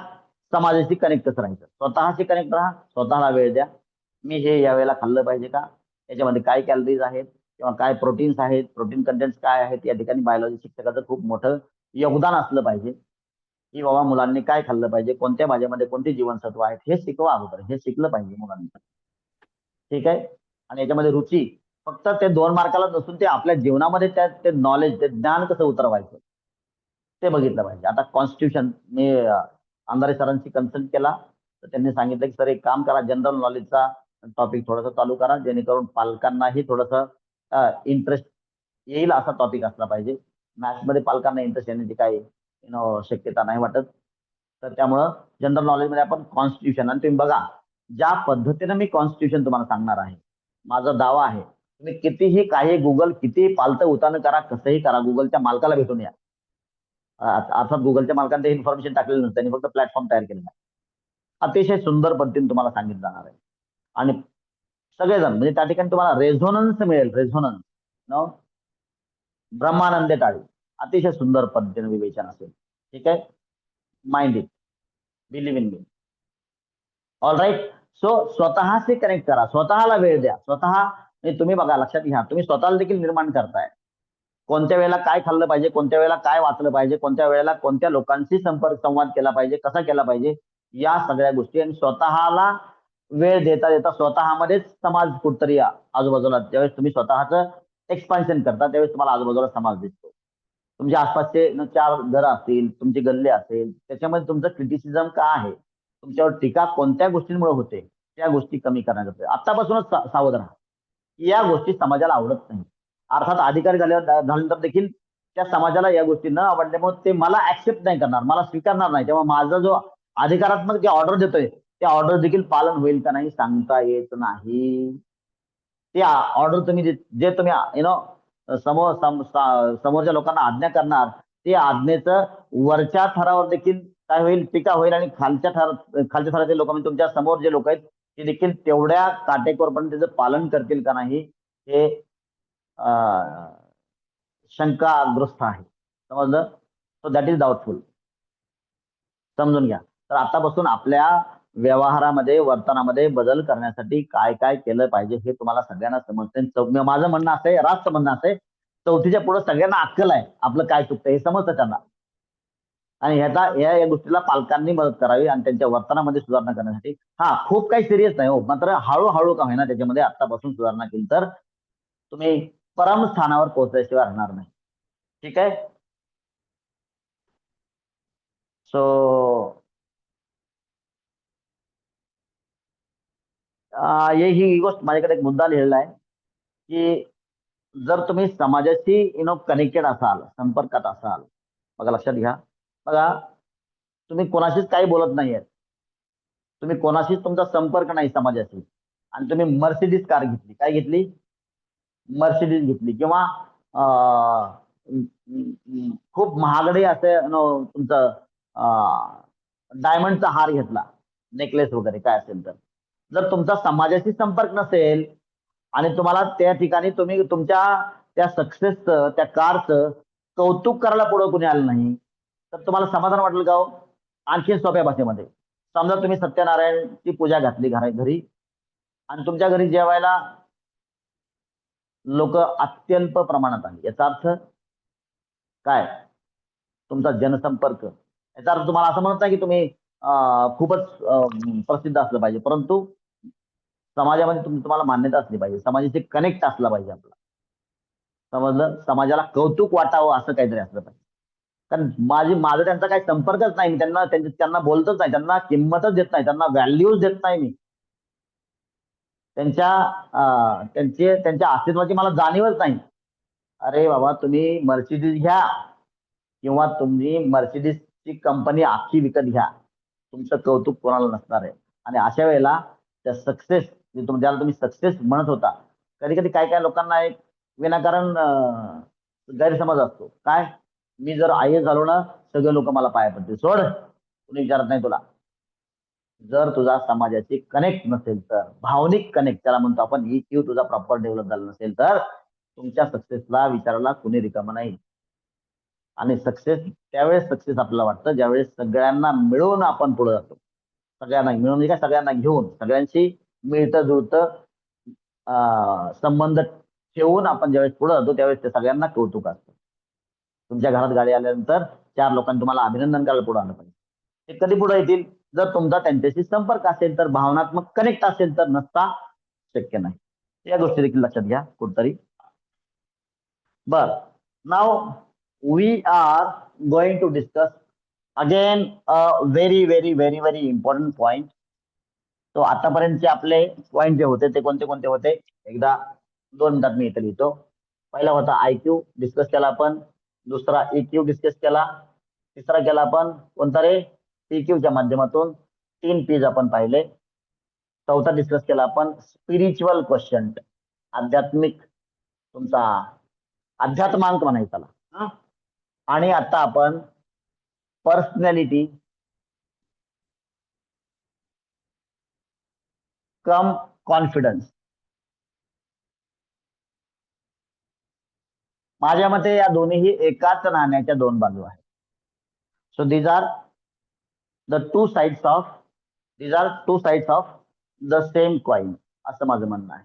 समाजाशी कनेक्ट कसं राहायचं. स्वतःशी कनेक्ट राहा, स्वतःला वेळ द्या. मी हे यावेळेला खाल्लं पाहिजे का? याच्यामध्ये काय कॅलरीज आहेत किंवा काय प्रोटीन्स आहेत, प्रोटीन कंटेंट्स काय आहेत, या ठिकाणी बायोलॉजी शिक्षकाचं खूप मोठं योगदान असलं पाहिजे, की बाबा मुलांनी काय खाल्लं पाहिजे, कोणत्या भाज्यामध्ये कोणती जीवनसत्व आहेत, हे शिकवा अगोदर. हे शिकलं पाहिजे मुलांनी. ठीक आहे? आणि याच्यामध्ये रुची फक्त ते 2 मार्काला नसून ते आपल्या जीवनामध्ये ते नॉलेज, ते ज्ञान कसं उतरवायचं, ते बघितलं पाहिजे. आता कॉन्स्टिट्यूशन मी अंधारे सरांशी कन्सल्ट केला, तर त्यांनी सांगितलं, की "सर एक काम करा, जनरल नॉलेजचा टॉपिक थोडासा चालू करा, जेणेकरून पालकांनाही थोडंसं इंटरेस्ट येईल असा टॉपिक असला पाहिजे. मॅथ्समध्ये पालकांना इंटरेस्ट येण्याची काही शक्यता नाही वाटत. तर त्यामुळं जनरल नॉलेजमध्ये आपण कॉन्स्टिट्यूशन आणि तुम्ही बघा, ज्या पद्धतीनं मी कॉन्स्टिट्यूशन तुम्हाला सांगणार आहे, माझा दावा आहे, तुम्ही कितीही काही कितीही पालतं उतानं करा, कसंही करा, Googleच्या मालकाला भेटून या. अर्थात Googleच्या मालकाने ते इन्फॉर्मेशन टाकलेलं नसतं. त्यांनी फक्त प्लॅटफॉर्म तयार केलेला आहे. अतिशय सुंदर पद्धतीने तुम्हाला सांगितलं जाणार आहे. आणि सगळेजण म्हणजे त्या ठिकाणी तुम्हाला रेझोनन्स मिळेल, रेझोनन्स. नो ब्रह्मानंद टाळी. अतिशय सुंदर पद्धतीने विवेचन असेल. ठीक आहे? Mind it. Believe in me. All right. So स्वतःशी कनेक्ट करा. स्वतःला वेळ द्या. म्हणजे तुम्ही बघा लक्षात घ्या, तुम्ही स्वतःला देखील निर्माण करताय. कोणत्या वेळेला काय खाल्लं पाहिजे, कोणत्या वेळेला काय वाचलं पाहिजे, कोणत्या वेळेला कोणत्या लोकांशी संवाद केला पाहिजे, कसा केला पाहिजे, या सगळ्या गोष्टी. आणि स्वतःला वेळ देता देता स्वतःमध्येच समाज कुठतरी आजूबाजूला ज्यावेळेस तुम्ही स्वतःचं एक्सपान्शन करता, त्यावेळेस तुम्हाला आजूबाजूला समाज दिसतो. तुमच्या आसपासचे 4 घरं असतील, तुमची गल्ली असेल, त्याच्यामध्ये तुमचं क्रिटिसिझम का आहे? तुमच्यावर टीका कोणत्या गोष्टींमुळे होते त्या गोष्टी कमी करण्याचा आतापासूनच सावध राहा. या गोष्टी समाजाला आवडत नाही. अर्थात अधिकारी झाल्यानंतर देखील त्या समाजाला या गोष्टी न आवडल्यामुळे ते मला ऍक्सेप्ट नाही करणार, मला स्वीकारणार नाही. तेव्हा माझा जो अधिकारात्मक जे ऑर्डर देतोय त्या ऑर्डर देखील पालन होईल का नाही सांगता येत नाही. ते ऑर्डर तुम्ही जे तुम्ही समोरच्या लोकांना आज्ञा करणार ते आज्ञेचं वरच्या थरावर देखील काय होईल, टीका होईल आणि खालच्या थरातील लोक म्हणजे तुमच्या समोर जे लोक आहेत ते देखील तेवढ्या काटेकोरपणे त्याचं पालन करतील का नाही हे शंकाग्रस्त आहे. समजलं? So that is doubtful. समजून घ्या. तर आतापासून आपल्या व्यवहारामध्ये वर्तनामध्ये बदल करण्यासाठी काय काय केलं पाहिजे हे तुम्हाला सगळ्यांना समजते. माझं म्हणणं असं आहे, रास्त म्हणणं असं आहे, चौथीच्या पुढे सगळ्यांना अक्कल आहे आपलं काय चुकतं हे समजतं त्यांना. आणि या गोष्टीला पालकांनी मदत करावी आणि त्यांच्या वर्तनामध्ये सुधारणा करण्यासाठी. खूप काही सिरियस नाही हो, मात्र हळूहळू का होईना त्याच्यामध्ये आतापासून सुधारणा केली तर तुम्ही परम स्थानावर पोहोचल्याशिवाय राहणार नाही. ठीक आहे. सो ही गोष्ट माझ्याकडे एक मुद्दा लिहिलेला आहे की जर तुम्ही समाजाशी कनेक्टेड असाल, संपर्कात असाल, बघा लक्षात घ्या, बघा तुम्ही कोणाशीच काही बोलत नाहीये, तुम्ही कोणाशीच तुमचा संपर्क नाही समाजाशी आणि तुम्ही मर्सिडीज कार घेतली, काय घेतली, मर्सिडीज घेतली किंवा खूप महागडे असे तुमचं डायमंडचा हार घेतला, नेकलेस वगैरे काय असेल तर जर तुमचा समाजाशी संपर्क नसेल आणि तुम्हाला त्या ठिकाणी तुम्ही तुमच्या त्या सक्सेसचं त्या कारचं कौतुक करायला पुढे कुणी आलं नाही तर तुम्हाला समाधान वाटेल का हो? आणखी सोप्या भाषेमध्ये समजा तुम्ही सत्यनारायणची पूजा घातली घरी आणि तुमच्या घरी जेवायला लोक अत्यल्प प्रमाणात आली, याचा अर्थ काय, तुमचा जनसंपर्क, याचा अर्थ तुम्हाला असं म्हणत नाही की तुम्ही खूपच प्रसिद्ध असलं पाहिजे, परंतु समाजामध्ये तुम्हाला मान्यता असली पाहिजे, समाजाशी कनेक्ट असला पाहिजे आपला. समजलं? समाजाला कौतुक वाटावं असं काहीतरी असलं पाहिजे. कारण माझा त्यांचा काही संपर्कच नाही, मी त्यांना बोलतच नाही, त्यांना किंमतच देत नाही, त्यांना व्हॅल्यूज देत नाही मी. त्यांच्या अस्तित्वाची मला जाणीवच नाही. अरे बाबा तुम्ही मर्सिडीज घ्या किंवा तुम्ही मर्सिडीजची कंपनी अख्खी विकत घ्या, तुमचं कौतुक कोणाला नसणार आहे. आणि अशा वेळेला त्या सक्सेस ज्याला तुम्ही सक्सेस म्हणत होता, कधी कधी काय काय लोकांना एक विनाकारण गैरसमज असतो, काय, मी जर IAS झालो ना सगळे लोक मला पाया पडतील, सोड कुणी विचारत नाही तुला. जर तुझा समाजाची कनेक्ट नसेल तर, भावनिक कनेक्ट त्याला म्हणतो आपण, EQ तुझा प्रॉपर डेव्हलप झाला नसेल तर तुमच्या सक्सेसला विचारायला कुणी रिकामं नाही. आणि त्यावेळेस सक्सेस आपल्याला वाटतं ज्यावेळेस सगळ्यांना मिळून आपण पुढे जातो. सगळ्यांना मिळून म्हणजे काय, सगळ्यांना घेऊन, सगळ्यांशी मिळतं जुळतं संबंध ठेवून आपण ज्यावेळेस पुढे जातो त्यावेळेस ते सगळ्यांना कौतुक असतं. तुमच्या घरात गाडी आल्यानंतर 4 लोकांनी तुम्हाला अभिनंदन करायला पुढे आलं पाहिजे. ते कधी पुढे येतील, जर तुमचा त्यांच्याशी संपर्क असेल तर, भावनात्मक कनेक्ट असेल तर, नसता शक्य नाही. या गोष्टी देखील लक्षात घ्या कुठतरी. बर, now we are going to discuss again very very very very important point. तो आतापर्यंतचे आपले पॉइंट जे होते ते कोणते कोणते होते, एकदा 2 मिनिटात मी इथे लिहितो. पहिला होता IQ डिस्कस केला आपण, दुसरा EQ डिस्कस केला, तिसरा केला आपण कोणता रे, PQच्या माध्यमातून 3 P's आपण पाहिले. चौथा डिस्कस केला आपण स्पिरिच्युअल क्वेश्चन, आध्यात्मिक, तुमचा अध्यात्मांक म्हणायचा त्याला. आणि आता आपण पर्सनॅलिटी कम कॉन्फिडन्स. माझ्या मते या दोन्हीही एकाच नाण्याच्या 2 बाजू आहेत. So these are two sides of the same coin, असं माझं म्हणणं आहे.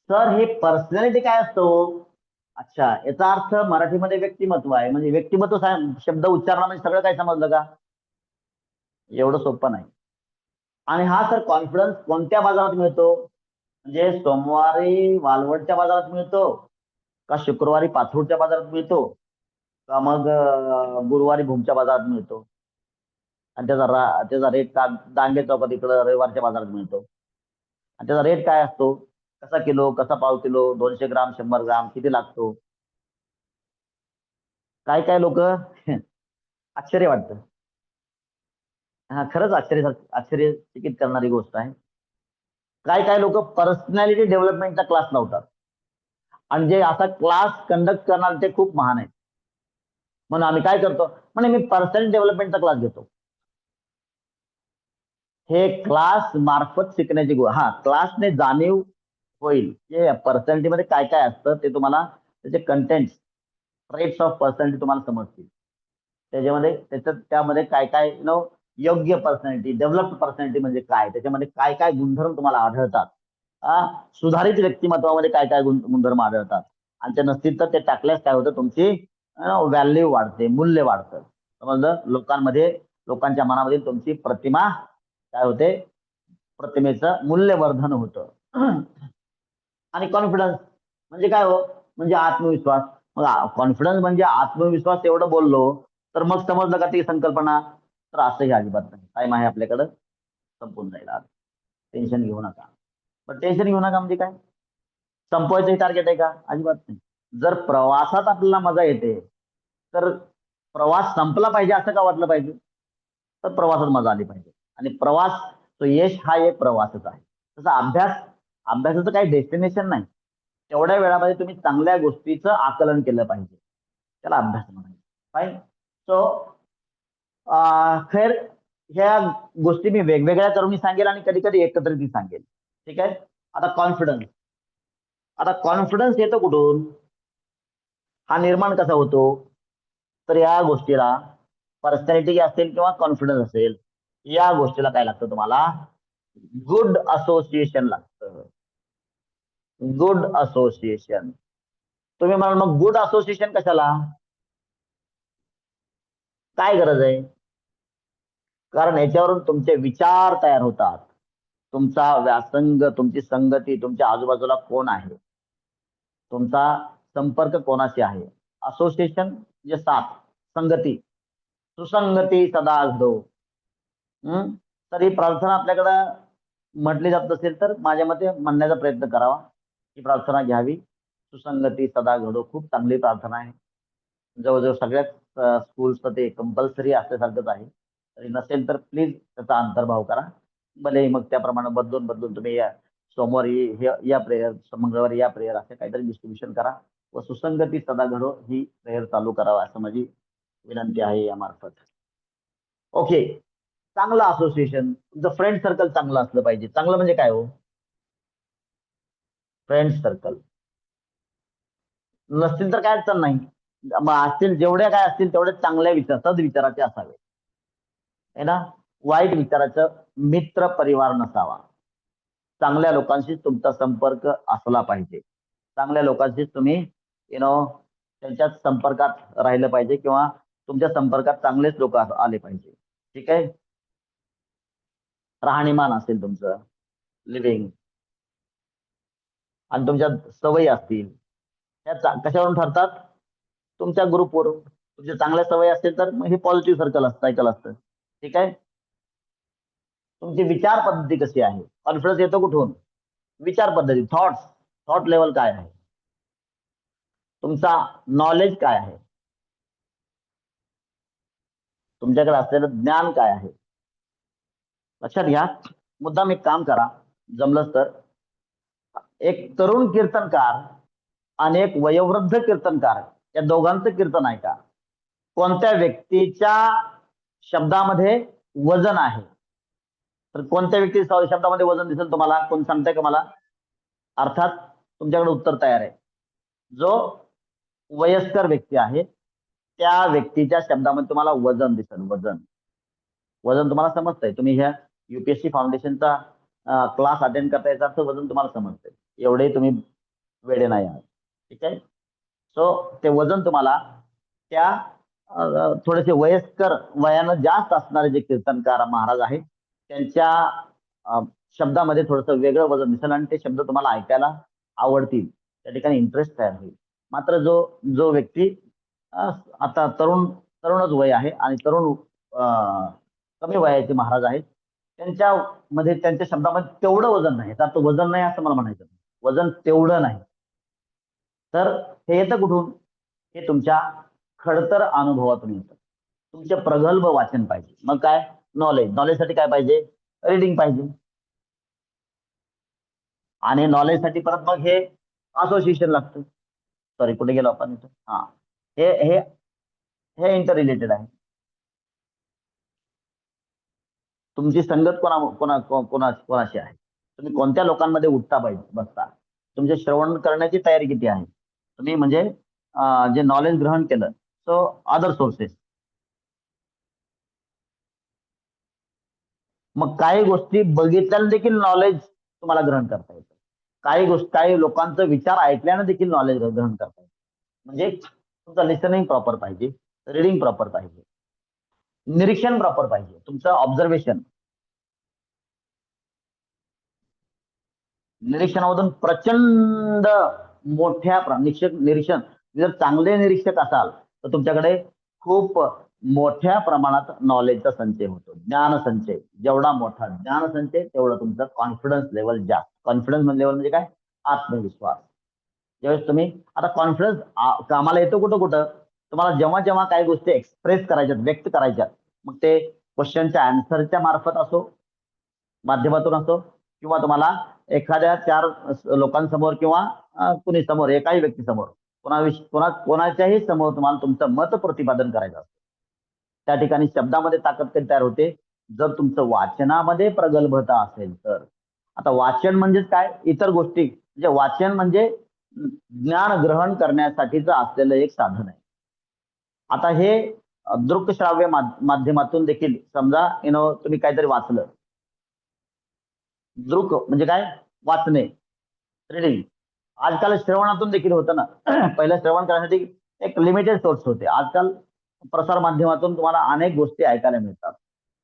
सर हे पर्सनॅलिटी काय असतो? अच्छा, याचा अर्थ मराठीमध्ये व्यक्तिमत्व आहे, म्हणजे व्यक्तिमत्व शब्द उच्चारणा म्हणजे सगळं काय समजलं का? एवढं सोपं नाही. आणि हा सर कॉन्फिडन्स कोणत्या बाजारात मिळतो, म्हणजे सोमवारी वालवडच्या बाजारात मिळतो का शुक्रवारी पाथरूडच्या बाजारात मिळतो का मग गुरुवारी भूमच्या बाजारात मिळतो आणि त्याचा रेट दांगे चौकात इकडं रविवारच्या बाजारात मिळतो आणि त्याचा रेट काय असतो, कसा किलो, कसा पाव किलो, 200 ग्राम, 100 ग्राम, किती लागतो. काय काय लोक आश्चर्य वाटतं. हा, खरंच आश्चर्यचकित करणारी गोष्ट आहे. काय काय लोक पर्सनॅलिटी डेव्हलपमेंटचा क्लास लावतात आणि जे असा क्लास कंडक्ट करणार ते खूप महान आहेत. म्हणून आम्ही काय करतो, म्हणजे मी पर्सनॅलिटी डेव्हलपमेंटचा क्लास घेतो. हे क्लास मार्फत शिकण्याची हा क्लासने जाणीव होईल की पर्सनॅलिटी मध्ये काय काय असतं, ते तुम्हाला त्याचे कंटेंट, ट्रेट्स ऑफ पर्सनॅलिटी तुम्हाला समजतील. त्यामध्ये काय काय योग्य पर्सनॅलिटी, डेव्हलप्ड पर्सनॅलिटी म्हणजे काय, त्याच्यामध्ये काय काय गुणधर्म तुम्हाला आढळतात. सुधारित व्यक्तिमत्वामध्ये काय काय गुणधर्म आढळतात आणि ते नसतील तर ते टाकल्यास काय होतं, तुमची व्हॅल्यू वाढते, मूल्य वाढतं. समजलं, लोकांच्या मनामध्ये तुमची प्रतिमा काय होते, प्रतिमेचं मूल्यवर्धन होतं. आणि कॉन्फिडन्स म्हणजे काय हो, म्हणजे आत्मविश्वास. मग कॉन्फिडन्स म्हणजे आत्मविश्वास एवढं बोललो तर मग समजलं का ती संकल्पना, तर असंही अजिबात नाही. टाइम आहे आपल्याकडं, संपून जाईल आज. टेन्शन घेऊ नका. पण टेन्शन घेऊ नका म्हणजे काय, संपवायचं टार्गेट आहे का, अजिबात नाही. जर प्रवासात आपल्याला मजा येते तर प्रवास संपला पाहिजे असं का वाटलं पाहिजे, तर प्रवासात मजा आली पाहिजे. आणि प्रवास, तो यश हा एक प्रवासच आहे. तसा अभ्यासाचं काही डेस्टिनेशन नाही. तेवढ्या वेळामध्ये तुम्ही चांगल्या गोष्टीचं आकलन केलं पाहिजे, त्याला अभ्यास म्हणायचं. फाईन. सो खैर, ह्या गोष्टी मी वेगवेगळ्या करून सांगेल आणि कधी कधी एकत्रित सांगेल. ठीक आहे. आता कॉन्फिडन्स येतो कुठून, हा निर्माण कसा होतो, तर या गोष्टीला पर्सनॅलिटी असेल किंवा कॉन्फिडन्स असेल, या गोष्टीला काय लागतं तुम्हाला, गुड असोसिएशन लागतं. Good association. तुम्ही म्हणाल मग गुड असोसिएशन कशाला, काय गरज आहे, कारण याच्यावरून तुमचे विचार तयार होतात. तुमचा व्यासंग, तुमची संगती, तुमच्या आजूबाजूला कोण आहे, तुमचा संपर्क कोणाशी आहे. असोसिएशन म्हणजे साथ, संगती, सुसंगती सदा घडो. हम्म. तर ही प्रार्थना आपल्याकडं म्हटली जात असेल तर माझ्या मते म्हणण्याचा प्रयत्न करावा, ही प्रार्थना घ्यावी. सुसंगती सदा घडो, खूप चांगली प्रार्थना आहे. जवळजवळ सगळ्याच स्कूल्सचं ते कंपल्सरी असल्यासारखंच आहे. तरी नसेल तर प्लीज त्याचा अंतर्भाव करा. भले मग त्याप्रमाणे बदलून बदलून तुम्ही या सोमवारी या प्रेयर, मंगळवारी या प्रेयर, असं काहीतरी डिस्ट्रीब्युशन करा व सुसंगती सदा घडो ही प्रेयर चालू करावा, असं माझी विनंती आहे यामार्फत. ओके. चांगलं असोसिएशन, तुमचं फ्रेंड सर्कल चांगलं असलं पाहिजे. चांगलं म्हणजे काय हो, फ्रेंड सर्कल नसतील तर काय अडचण नाही. मग असतील, जेवढ्या काय असतील तेवढे चांगल्या विचार, सद्विचाराचे असावे, है ना. वाईट विचाराचं मित्र परिवार नसावा. चांगल्या लोकांशी तुमचा संपर्क असला पाहिजे. चांगल्या लोकांशी तुम्ही त्यांच्या संपर्कात राहिलं पाहिजे किंवा तुमच्या संपर्कात चांगलेच लोक आले पाहिजे. ठीक आहे. राहणीमान असेल तुमचं, लिव्हिंग, आणि तुमच्या सवयी असतील, त्या कशावरून ठरतात, तुमच्या ग्रुपवरून. तुमच्या चांगल्या सवयी असतील तर मग हे पॉझिटिव्ह सायकल असतं. ठीक आहे. तुमची विचार पद्धती कशी आहे, कॉन्फिडन्स येतो कुठून, विचार पद्धती, थॉट लेवल काय आहे, तुमचा नॉलेज काय आहे, तुमच्याकडे असलेलं ज्ञान काय आहे. लक्षात घ्या. मुद्दाम एक काम करा, जमलंच तर एक तरुण कीर्तनकार आणि एक वयोवृद्ध कीर्तनकार, या दोघांचं कीर्तन आहे का, कोणत्या व्यक्तीच्या शब्दामध्ये वजन आहे, तर कोणत्या व्यक्ती शब्दामध्ये वजन दिसेल तुम्हाला, कोण सांगताय का मला. अर्थात तुमच्याकडे उत्तर तयार आहे. जो वयस्कर व्यक्ती आहे त्या व्यक्तीच्या शब्दामध्ये तुम्हाला वजन दिसेल. वजन वजन तुम्हाला समजतंय, तुम्ही ह्या युपीएससी फाउंडेशनचा क्लास अटेंड करता, याचा अर्थ वजन तुम्हाला समजतंय. एवढे तुम्ही वेळे नाही आहात. ठीक आहे. सो ते वजन तुम्हाला त्या थोडेसे वयस्कर वयानं जास्त असणारे जे कीर्तनकार महाराज आहेत त्यांच्या अ, शब्दामध्ये थोडंसं वेगळं वजन दिसेल आणि ते शब्द तुम्हाला ऐकायला आवडतील. त्या ठिकाणी इंटरेस्ट तयार होईल. मात्र जो जो व्यक्ती आता तरुणच वय आहे आणि कमी वयाचे महाराज आहेत. त्यांच्यामध्ये त्यांच्या शब्दामध्ये तेवढं वजन नाही. आता तो वजन नाही असं मला म्हणायचं नाही. वजन तेवढं नाही. तर हे येतं कुठून? हे तुमच्या खडतर अनुभवातून येतं. तुमचे प्रगल्भ वाचन पाहिजे. मग काय? नॉलेजसाठी काय पाहिजे? रीडिंग पाहिजे. आणि नॉलेजसाठी परत मग हे असोसिएशन लागतं. सॉरी, कुठे गेलो आपण इथं? हा, हे हे हे इंटर रिलेटेड आहे. तुमची संगत कोणाशी आहे? तुम्ही कोणत्या लोकांमध्ये उठता पाहिजे बसता? तुमचे श्रवण करण्याची तयारी किती आहे? तुम्ही म्हणजे जे नॉलेज ग्रहण केलं, सो अदर सोर्सेस. मग काही गोष्टी बघितल्यानं देखील नॉलेज तुम्हाला ग्रहण करता येतं. काही लोकांचा विचार ऐकल्यानं देखील नॉलेज ग्रहण करता येतं. म्हणजे तुमचं लिसनिंग प्रॉपर पाहिजे, रीडिंग प्रॉपर पाहिजे, निरीक्षण प्रॉपर पाहिजे, तुमचं ऑब्झर्वेशन. निरीक्षणामधून प्रचंड मोठ्या निरीक्षण, जर चांगले निरीक्षक असाल तर तुमच्याकडे खूप मोठ्या प्रमाणात नॉलेजचा संचय होतो. ज्ञान संचय जेवढा मोठा ज्ञान संचय तेवढं तुमचं कॉन्फिडन्स लेवल जास्त. कॉन्फिडन्स लेवल म्हणजे काय? आत्मविश्वास. ज्यावेळेस तुम्ही आता कॉन्फिडन्स कामाला येतो कुठं कुठं? तुम्हाला जेव्हा जेव्हा काही गोष्टी एक्सप्रेस करायच्यात, व्यक्त करायच्यात, मग ते क्वेश्चनच्या आन्सरच्या मार्फत असो, माध्यमातून असो, किंवा तुम्हाला एखाद्या चार लोकांसमोर किंवा कुणी समोर, एकाही व्यक्तीसमोर, कोणाच्याही समोर तुम्हाला तुमचं मत प्रतिपादन करायचं असतं. त्या ठिकाणी शब्दामध्ये ताकद कधी तयार होते? जर तुमचं वाचनामध्ये प्रगल्भता असेल तर. आता वाचन म्हणजेच काय? इतर गोष्टी म्हणजे वाचन म्हणजे ज्ञान ग्रहण करण्यासाठीचं असलेलं एक साधन आहे. आता हे दृकश्राव्य माध्यमातून देखील समजा तुम्ही काहीतरी वाचलं. दृक म्हणजे काय? वाचणे, रीडिंग. आजकाल श्रवणातून देखील होतं ना. पहिलं श्रवण करण्यासाठी एक लिमिटेड सोर्स होते. आजकाल प्रसार माध्यमातून तुम्हाला अनेक गोष्टी ऐकायला मिळतात.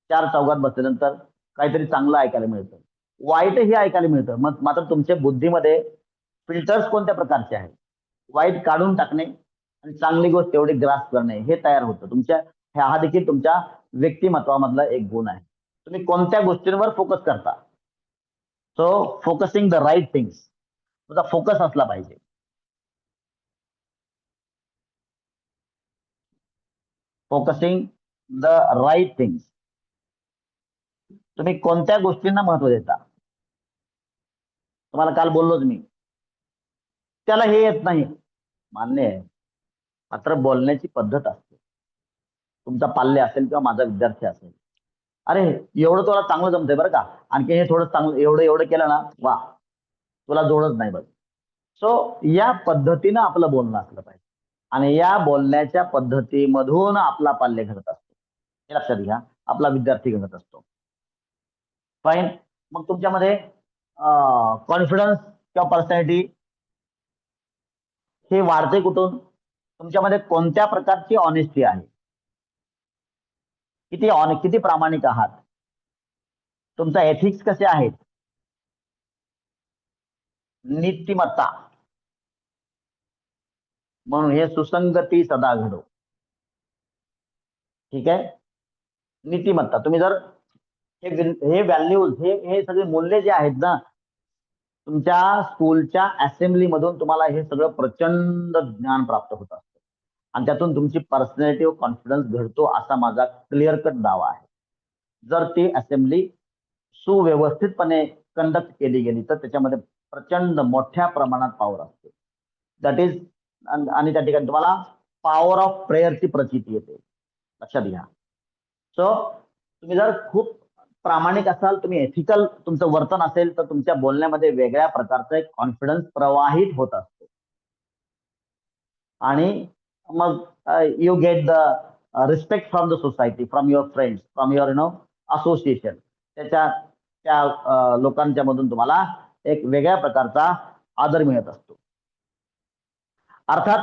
चार चौघात बसल्यानंतर काहीतरी चांगलं ऐकायला मिळतं, वाईटही ऐकायला मिळतं. मग मात्र तुमच्या बुद्धीमध्ये फिल्टर्स कोणत्या प्रकारचे आहेत? वाईट काढून टाकणे आणि चांगली गोष्ट तेवढी ग्रास करणे हे तयार होतं तुमच्या. हा देखील तुमच्या व्यक्तिमत्वामधला एक गुण आहे. तुम्ही कोणत्या गोष्टींवर फोकस करता? So focusing the right things. तुझा फोकस असला पाहिजे. Focusing the right things. तुम्ही कोणत्या गोष्टींना महत्व देता? तुम्हाला काल बोललोच मी, त्याला हे येत नाही, मान्य आहे. मात्र बोलण्याची पद्धत असते. तुमचा पाल्य असेल किंवा माझा विद्यार्थी असेल, अरे एवढं तुला चांगलं जमतंय बरं का, आणखी हे थोडं चांगलं, एवढं एवढं केलं ना, वा, तुला जोडच नाही बघ. सो या पद्धतीनं आपलं बोलणं असलं पाहिजे आणि या बोलण्याच्या पद्धतीमधून आपला पाल्य घडत असतो. हे लक्षात घ्या, आपला विद्यार्थी घडत असतो. फाईन. मग तुमच्यामध्ये कॉन्फिडन्स किंवा पर्सनॅलिटी हे वाढते कुठून? तुमच्यामध्ये कोणत्या प्रकारची ऑनेस्टी आहे? किती प्रामाणिक आहात? तुमचा एथिक्स कसे आहेत? नीतिमत्ता. म्हणून हे सुसंगती सदा घडो. ठीक आहे. नीतिमत्ता. तुम्ही जर हे व्हॅल्यूज, हे सगळे मूल्य जे आहेत ना, तुमच्या स्कूलच्या असेंब्ली मधून तुम्हाला हे सगळं प्रचंड ज्ञान प्राप्त होत असतं आणि त्यातून तुमची पर्सनॅलिटी व कॉन्फिडन्स घडतो असा माझा क्लिअर कट दावा आहे. जर ती असेंब्ली सुव्यवस्थितपणे कंडक्ट केली गेली तर त्याच्यामध्ये प्रचंड मोठ्या प्रमाणात पॉवर असते. दॅट इज, आणि त्या ठिकाणी तुम्हाला पॉवर ऑफ प्रेयरची प्रचिती येते. लक्षात घ्या. सो तुम्ही जर खूप प्रामाणिक असाल, तुम्ही एथिकल तुमचं वर्तन असेल, तर तुमच्या बोलण्यामध्ये वेगळ्या प्रकारचा एक कॉन्फिडन्स प्रवाहित होत असतो आणि मग you get the respect from the society, from your friends, from your association. त्या लोकांच्या मधून तुम्हाला एक वेगळ्या प्रकारचा आदर मिळत असतो. अर्थात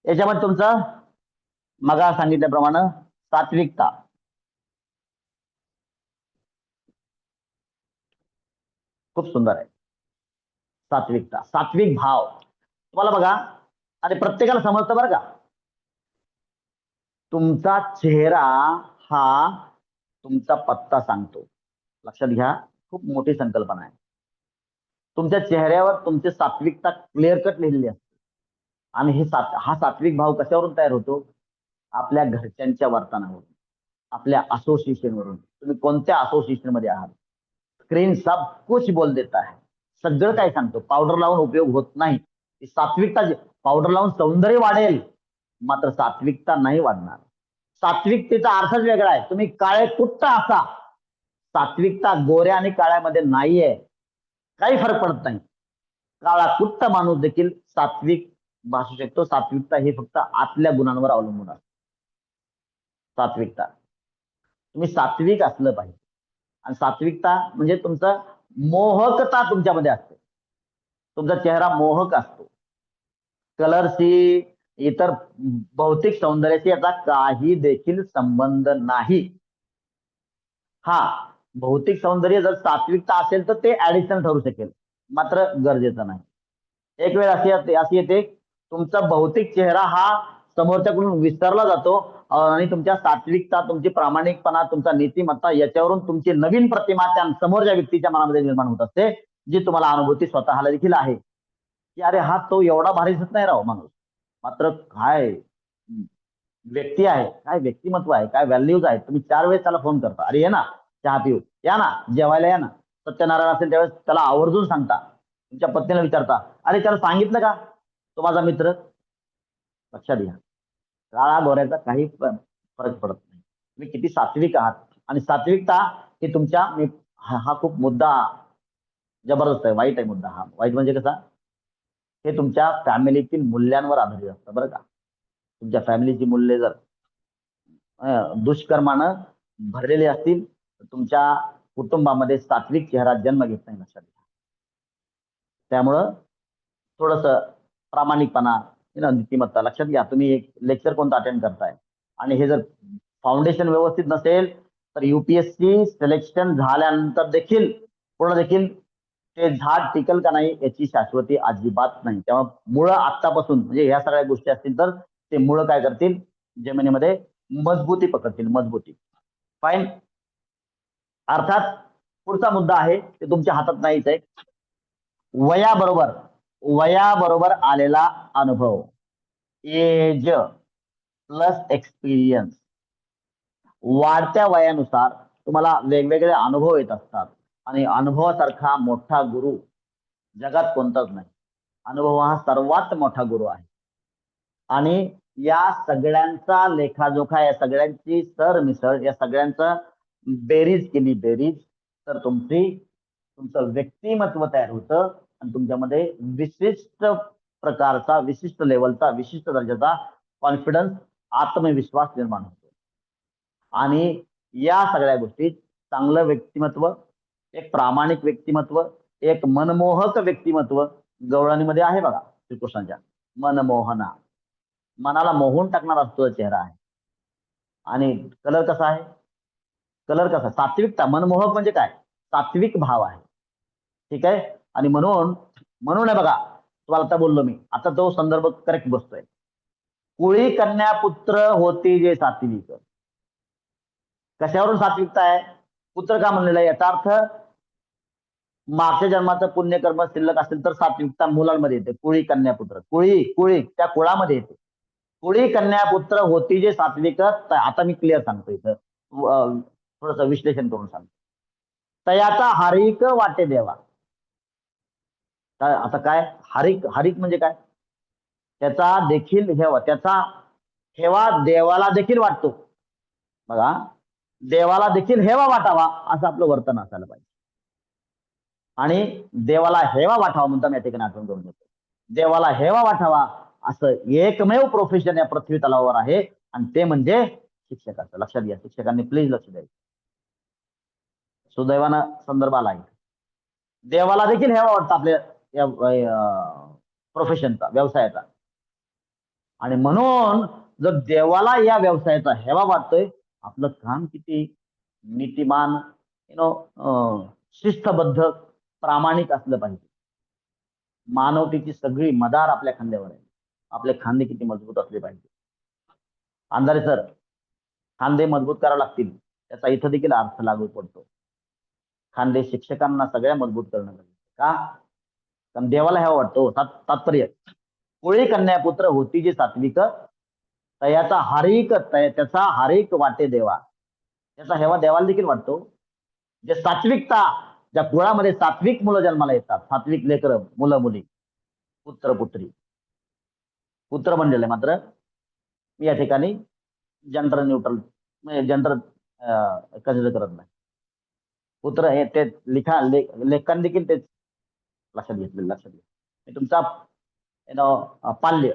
याच्यामध्ये तुमचं मगा सांगितल्याप्रमाणे सात्विकता खूप सुंदर आहे. सात्विकता, सात्विक भाव. तुम्हाला बघा, आणि प्रत्येकाला समजतं बरं का. तुमचा चेहरा हा तुमचा पत्ता सांगतो. लक्षात घ्या, खूप मोठी संकल्पना आहे. तुमच्या चेहऱ्यावर तुमची सात्विकता क्लिअर कट लिहिलेली असते. आणि हा सात्विक भाव कशावरून तयार होतो? आपल्या घरच्यांच्या वर्तनावरून, आपल्या असोसिएशन वरून. तुम्ही कोणत्या असोसिएशन मध्ये आहात? स्क्रीन सब कुछ बोल देता है. सगळं काय सांगतो. पावडर लावून उपयोग होत नाही. सात्विकता, पावडर लावून सौंदर्य वाढेल, मात्र सात्विकता नाही वाढणार. सात्विकतेचा अर्थच वेगळा आहे. तुम्ही काळे कुट्ट असा, सात्विकता गोऱ्या आणि काळ्यामध्ये नाहीये. काही फरक पडत नाही. काळा कुट्ट माणूस देखील सात्विक भासू शकतो. सात्विकता ही फक्त आतल्या गुणांवर अवलंबून असते. सात्विकता, तुम्ही सात्विक असलं पाहिजे. आणि सात्विकता म्हणजे तुमचं मोहकता तुमच्यामध्ये असते. तुमचा चेहरा मोहक असतो. कलरशी, इतर भौतिक सौंदर्याशी याचा काही देखील संबंध नाही. हा, भौतिक सौंदर्य जर सात्विकता असेल तर ते ऍडिशनल ठरू शकेल, मात्र गरजेचं नाही. एक वेळ अशी येते, तुमचा भौतिक चेहरा हा समोरच्याकडून विसरला जातो आणि तुमच्या सात्विकता, तुमची प्रामाणिकपणा, तुमचा नीतिमत्ता याच्यावरून तुमची नवीन प्रतिमा त्या समोरच्या व्यक्तीच्या मनामध्ये निर्माण होत असते, जी तुम्हाला अनुभूती स्वतःला देखील आहे की अरे हा तो एवढा भारी दिसत नाही राव माणूस, मात्र काय व्यक्ती आहे, काय व्यक्तिमत्व आहे, काय व्हॅल्यूज आहेत. तुम्ही 4 वेळेस त्याला फोन करता, अरे ये ना चहा पिऊ, या ना जेवायला, या ना. सत्यनारायण असेल त्यावेळेस त्याला आवर्जून सांगता. तुमच्या पत्नीला विचारता, अरे त्याला सांगितलं का तो माझा मित्र? लक्षात घ्या, काळा गोऱ्याचा काही फरक पडत नाही. तुम्ही किती सात्विक आहात. आणि सात्विकता ही तुमच्या, हा खूप मुद्दा जबरदस्त आहे. वाईट आहे मुद्दा हा. वाईट म्हणजे कसा? हे तुमच्या फॅमिलीतील मूल्यांवर आधारित असतं बरं का. तुमच्या फॅमिलीची मूल्य जर दुष्कर्मानं भरलेले असतील तर तुमच्या कुटुंबामध्ये सात्विक चेहरा जन्म घेत नाही. लक्षात घ्या. त्यामुळं थोडस प्रामाणिकपणा, नीतिमत्ता लक्षात घ्या. तुम्ही एक लेक्चर कोणतं अटेंड करताय आणि हे जर फाउंडेशन व्यवस्थित नसेल तर युपीएससी सिलेक्शन झाल्यानंतर देखील पूर्ण देखील ते झाड टिकल का नाही याची शाश्वती अजिबात नाही. तेव्हा मुळं आत्तापासून, म्हणजे ह्या सगळ्या गोष्टी असतील तर ते मुळं काय करतील, जमिनीमध्ये मजबूती पकडतील, मजबूती. फाईन. अर्थात पुढचा मुद्दा आहे ते तुमच्या हातात नाहीच आहे. वयाबरोबर आलेला अनुभव, एज प्लस एक्सपिरियन्स. वाढत्या वयानुसार तुम्हाला वेगवेगळे अनुभव येत असतात आणि अनुभवासारखा मोठा गुरु जगात कोणताच नाही. अनुभव हा सर्वात मोठा गुरु आहे. आणि या सगळ्यांचा लेखाजोखा, या सगळ्यांची सरमिसळ, या सगळ्यांचं बेरीज केली, बेरीज, तर तुमचं व्यक्तिमत्व तयार होतं आणि तुमच्यामध्ये विशिष्ट प्रकारचा, विशिष्ट लेवलचा, विशिष्ट दर्जाचा कॉन्फिडन्स, आत्मविश्वास निर्माण होतो. आणि या सगळ्या गोष्टीत चांगलं व्यक्तिमत्व, एक प्रामाणिक व्यक्तिमत्व, एक मनमोहक व्यक्तिमत्व गवळणीमध्ये आहे बघा श्रीकृष्णाच्या. मनमोहना, मनाला मोहून टाकणारा असतो चेहरा आहे. आणि कलर कसा आहे? कलर कसा? सात्विकता. मनमोहक म्हणजे काय? सात्विक भाव आहे. ठीक आहे. आणि म्हणून म्हणून आहे बघा, तुम्हाला आता बोललो मी, आता तो संदर्भ करेक्ट बसतोय. कुळी कन्या पुत्र होती जे सात्विक. कशावरून सात्विकता आहे? पुत्र का म्हणलेला आहे? याचा अर्थ मागच्या जन्माचं पुण्यकर्म शिल्लक असेल तर सात्विकता मुलांमध्ये येते. कुळी कन्या पुत्र, कुळी त्या कुळामध्ये येते. कुळी कन्या पुत्र होती जे सात्विक. आता मी क्लिअर सांगतो इथं, थोडस विश्लेषण करून सांगतो. तयाचा हरिक वाटे देवा. आता काय हरिक? हरिक म्हणजे काय? त्याचा देखील हेवा, त्याचा हेवा देवाला देखील वाटतो. बघा, देवाला देखील हेवा वाटावा असं आपलं वर्तन असायला पाहिजे. आणि देवाला हेवा वाटावा म्हणता मी या ठिकाणी आठवण करून देतो. देवाला हेवा वाटावा असं एकमेव प्रोफेशन या पृथ्वी तलावावर आहे आणि ते म्हणजे शिक्षकाचं. लक्षात घ्या, शिक्षकांनी प्लीज लक्ष द्यायचं. सुदैवानं संदर्भ आला आहे. देवाला देखील हेवा वाटतं आपल्या या प्रोफेशनचा, व्यवसायाचा. आणि म्हणून जर देवाला या व्यवसायाचा हेवा वाटतोय, आपलं काम किती नीतिमान, शिस्तबद्ध, प्रामाणिक असलं पाहिजे. मानवतेची सगळी मदार आपल्या खांद्यावर आहे. आपले खांदे किती मजबूत असले पाहिजे. अंधारे सर, खांदे मजबूत करावे लागतील, त्याचा इथं देखील अर्थ लागू पडतो. खांदे शिक्षकांना सगळ्या मजबूत करणं गरजेचं. का? कारण देवाला ह्या वाटतो. तात्पर्य, कोळी कन्या पुत्र होती जी सात्विक, तयाचा हारिक त्याचा हारिक वाटे देवा. त्याचा हेवा देवाला देखील वाटतो. जे सात्विकता, ज्या कुळामध्ये सात्विक मुलं जन्माला येतात, सात्विक लेकरं, मुलं मुली, पुत्र पुत्री, पुत्र म्हणलेलं मात्र मी या ठिकाणी जेंडर न्यूट्रल म्हणजे जेंडर कन्सिडर करत नाही. पुत्र हे ते लेखन देखील तेच लक्षात लक्षात घ्या. तुमचा पाल्य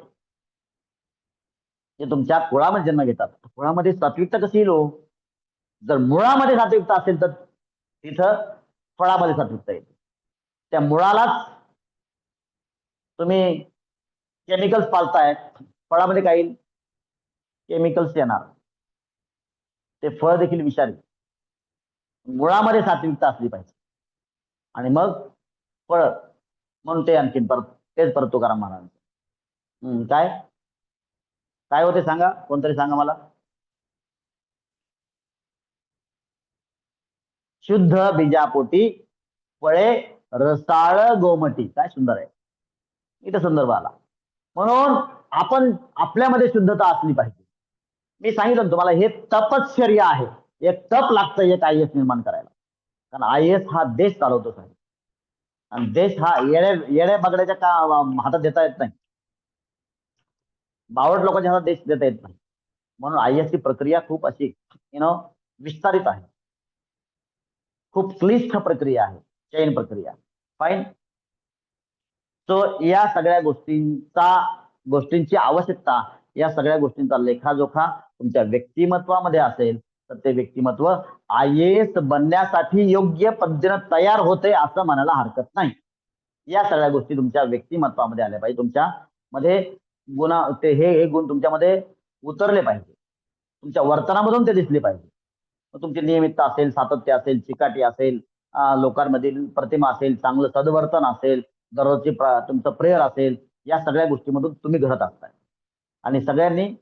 जे तुमच्या कुळामध्ये जन्म घेतात, कुळामध्ये सात्विकता कशी येईल हो? जर मुळामध्ये सात्विकता असेल तर तिथं फळामध्ये सात्विकता येते. त्या मुळालाच तुम्ही केमिकल्स पाळताय, फळामध्ये काय येईल? केमिकल्स येणार, ते फळ देखील विषारी. मुळामध्ये सात्विकता असली पाहिजे आणि मग फळ, म्हणून ते आणखीन तेच परत तुकाराम महाराज. काय काय होते सांगा, कोणतरी सांगा मला. शुद्ध बीजापोटी फळे रसाळ गोमटी. काय सुंदर आहे, इथं संदर्भ आला. म्हणून आपण आपल्यामध्ये शुद्धता असली पाहिजे. मी सांगितलं तुम्हाला, हे तपश्चर्या आहे. एक तप लागतं एक IAS निर्माण करायला. कारण IAS हा देश चालवतो साहेब, आणि देश हा येड्या बगड्याच्या हातात देता येत नाही, बावट लोकांच्या हातात देश देता येत नाही. म्हणून IAS ची प्रक्रिया खूप अशी विस्तारित आहे, खूप क्लिष्ट प्रक्रिया आहे, चैन प्रक्रिया. फाईन. सो या सगळ्या गोष्टींची आवश्यकता, या सगळ्या गोष्टींचा लेखाजोखा तुमच्या व्यक्तिमत्वामध्ये असेल तर ते व्यक्तिमत्व IAS बनण्यासाठी योग्य पद्धतीने तयार होते असं म्हणायला हरकत नाही. या सगळ्या गोष्टी तुमच्या व्यक्तिमत्वामध्ये आल्या पाहिजे. तुमच्या मध्ये हे गुण तुमच्यामध्ये उतरले पाहिजे, तुमच्या वर्तनामधून ते दिसले पाहिजे. तुमची नियमितता असेल, सातत्य असेल, चिकाटी असेल, लोकांमधील प्रतिमा असेल, चांगलं सद्वर्तन असेल, दररोजची तुमचं प्रेयर असेल, या सगळ्या गोष्टीमधून तुम्ही घडत असताय. आणि सगळ्यांनी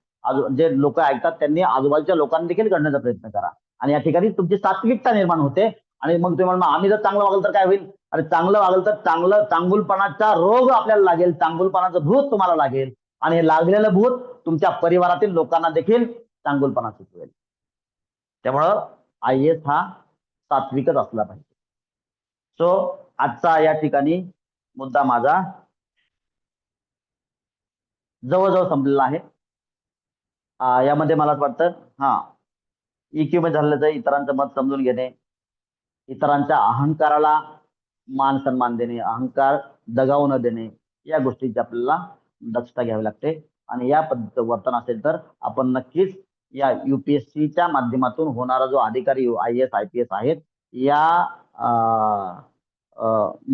जे लोक ऐकतात त्यांनी आजूबाजूच्या लोकांना देखील घडण्याचा प्रयत्न करा. आणि या ठिकाणी तुमची सात्विकता निर्माण होते. आणि मग तुम्ही म्हणा आम्ही जर चांगलं वागलं तर काय होईल? अरे चांगलं वागलं तर चांगुलपणाचा रोग आपल्याला लागेल, चांगुलपणाचं भूत तुम्हाला लागेल, आणि हे लागलेलं भूत तुमच्या परिवारातील लोकांना देखील चांगुलपणा शिकवेल. त्यामुळं IAS हा सात्विकच असला पाहिजे. सो आजचा या ठिकाणी मुद्दा माझा जवळजवळ संपलेला आहे. यामध्ये मला वाटतं EQ मध्ये झालेलं आहे इतरांचं मत समजून घेणे, इतरांच्या अहंकाराला मान सन्मान देणे, अहंकार दगावू न देणे, या गोष्टींची आपल्याला दक्षता घ्यावी लागते. आणि या पद्धतीचं वर्तन असेल तर आपण नक्कीच या UPSCच्या माध्यमातून होणारा जो अधिकारी IAS IPS आहेत या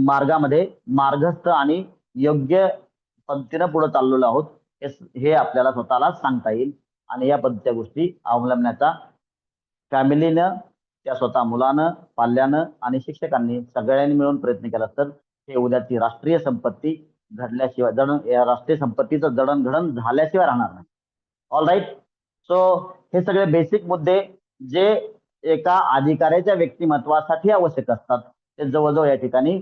मार्गामध्ये मार्गस्थ आणि योग्य पद्धतीने पुढे चाललेलो आहोत हे आपल्याला स्वतःला सांगता येईल. आणि या पद्धतीच्या गोष्टी अवलंबण्याचा फॅमिलीनं, त्या स्वतः मुलानं, पाल्यानं आणि शिक्षकांनी सगळ्यांनी मिळून प्रयत्न केला तर हे उद्याची राष्ट्रीय संपत्ती घडल्याशिवाय या राष्ट्रीय संपत्तीचं जडणघडण झाल्याशिवाय राहणार नाही. All right. सो हे सगळे बेसिक मुद्दे जे एका अधिकाऱ्याच्या व्यक्तिमत्वासाठी आवश्यक असतात ते जवळजवळ या ठिकाणी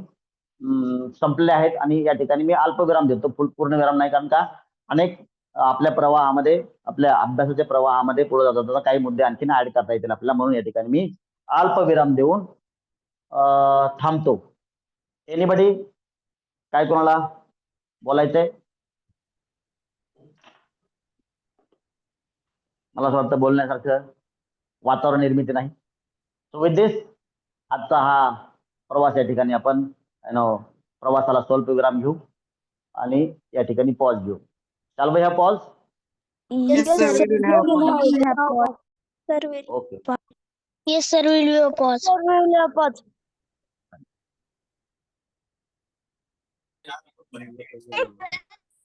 संपले आहेत. आणि या ठिकाणी मी अल्पविराम देतो, पूर्ण विराम नाही, कारण का अनेक आपल्या प्रवाहामध्ये, आपल्या अभ्यासाच्या प्रवाहामध्ये पुढे जातात काही मुद्दे आणखीन ऍड करता येतील आपल्याला. म्हणून या ठिकाणी मी अल्पविराम देऊन थांबतो. एनीबडी, काय कोणाला बोलायचंय? मला असं वाटतं बोलण्यासारखं वातावरण निर्मिती नाही. सो विथ दिस आजचा हा प्रवास या ठिकाणी आपण प्रवासाला स्वल्प विराम घेऊ आणि या ठिकाणी पॉज घेऊ. चाल भाई, हा pause. Yes, sir. We will have pause. Sir, will okay. yes, sir. Will you pause? Sir, will you pause?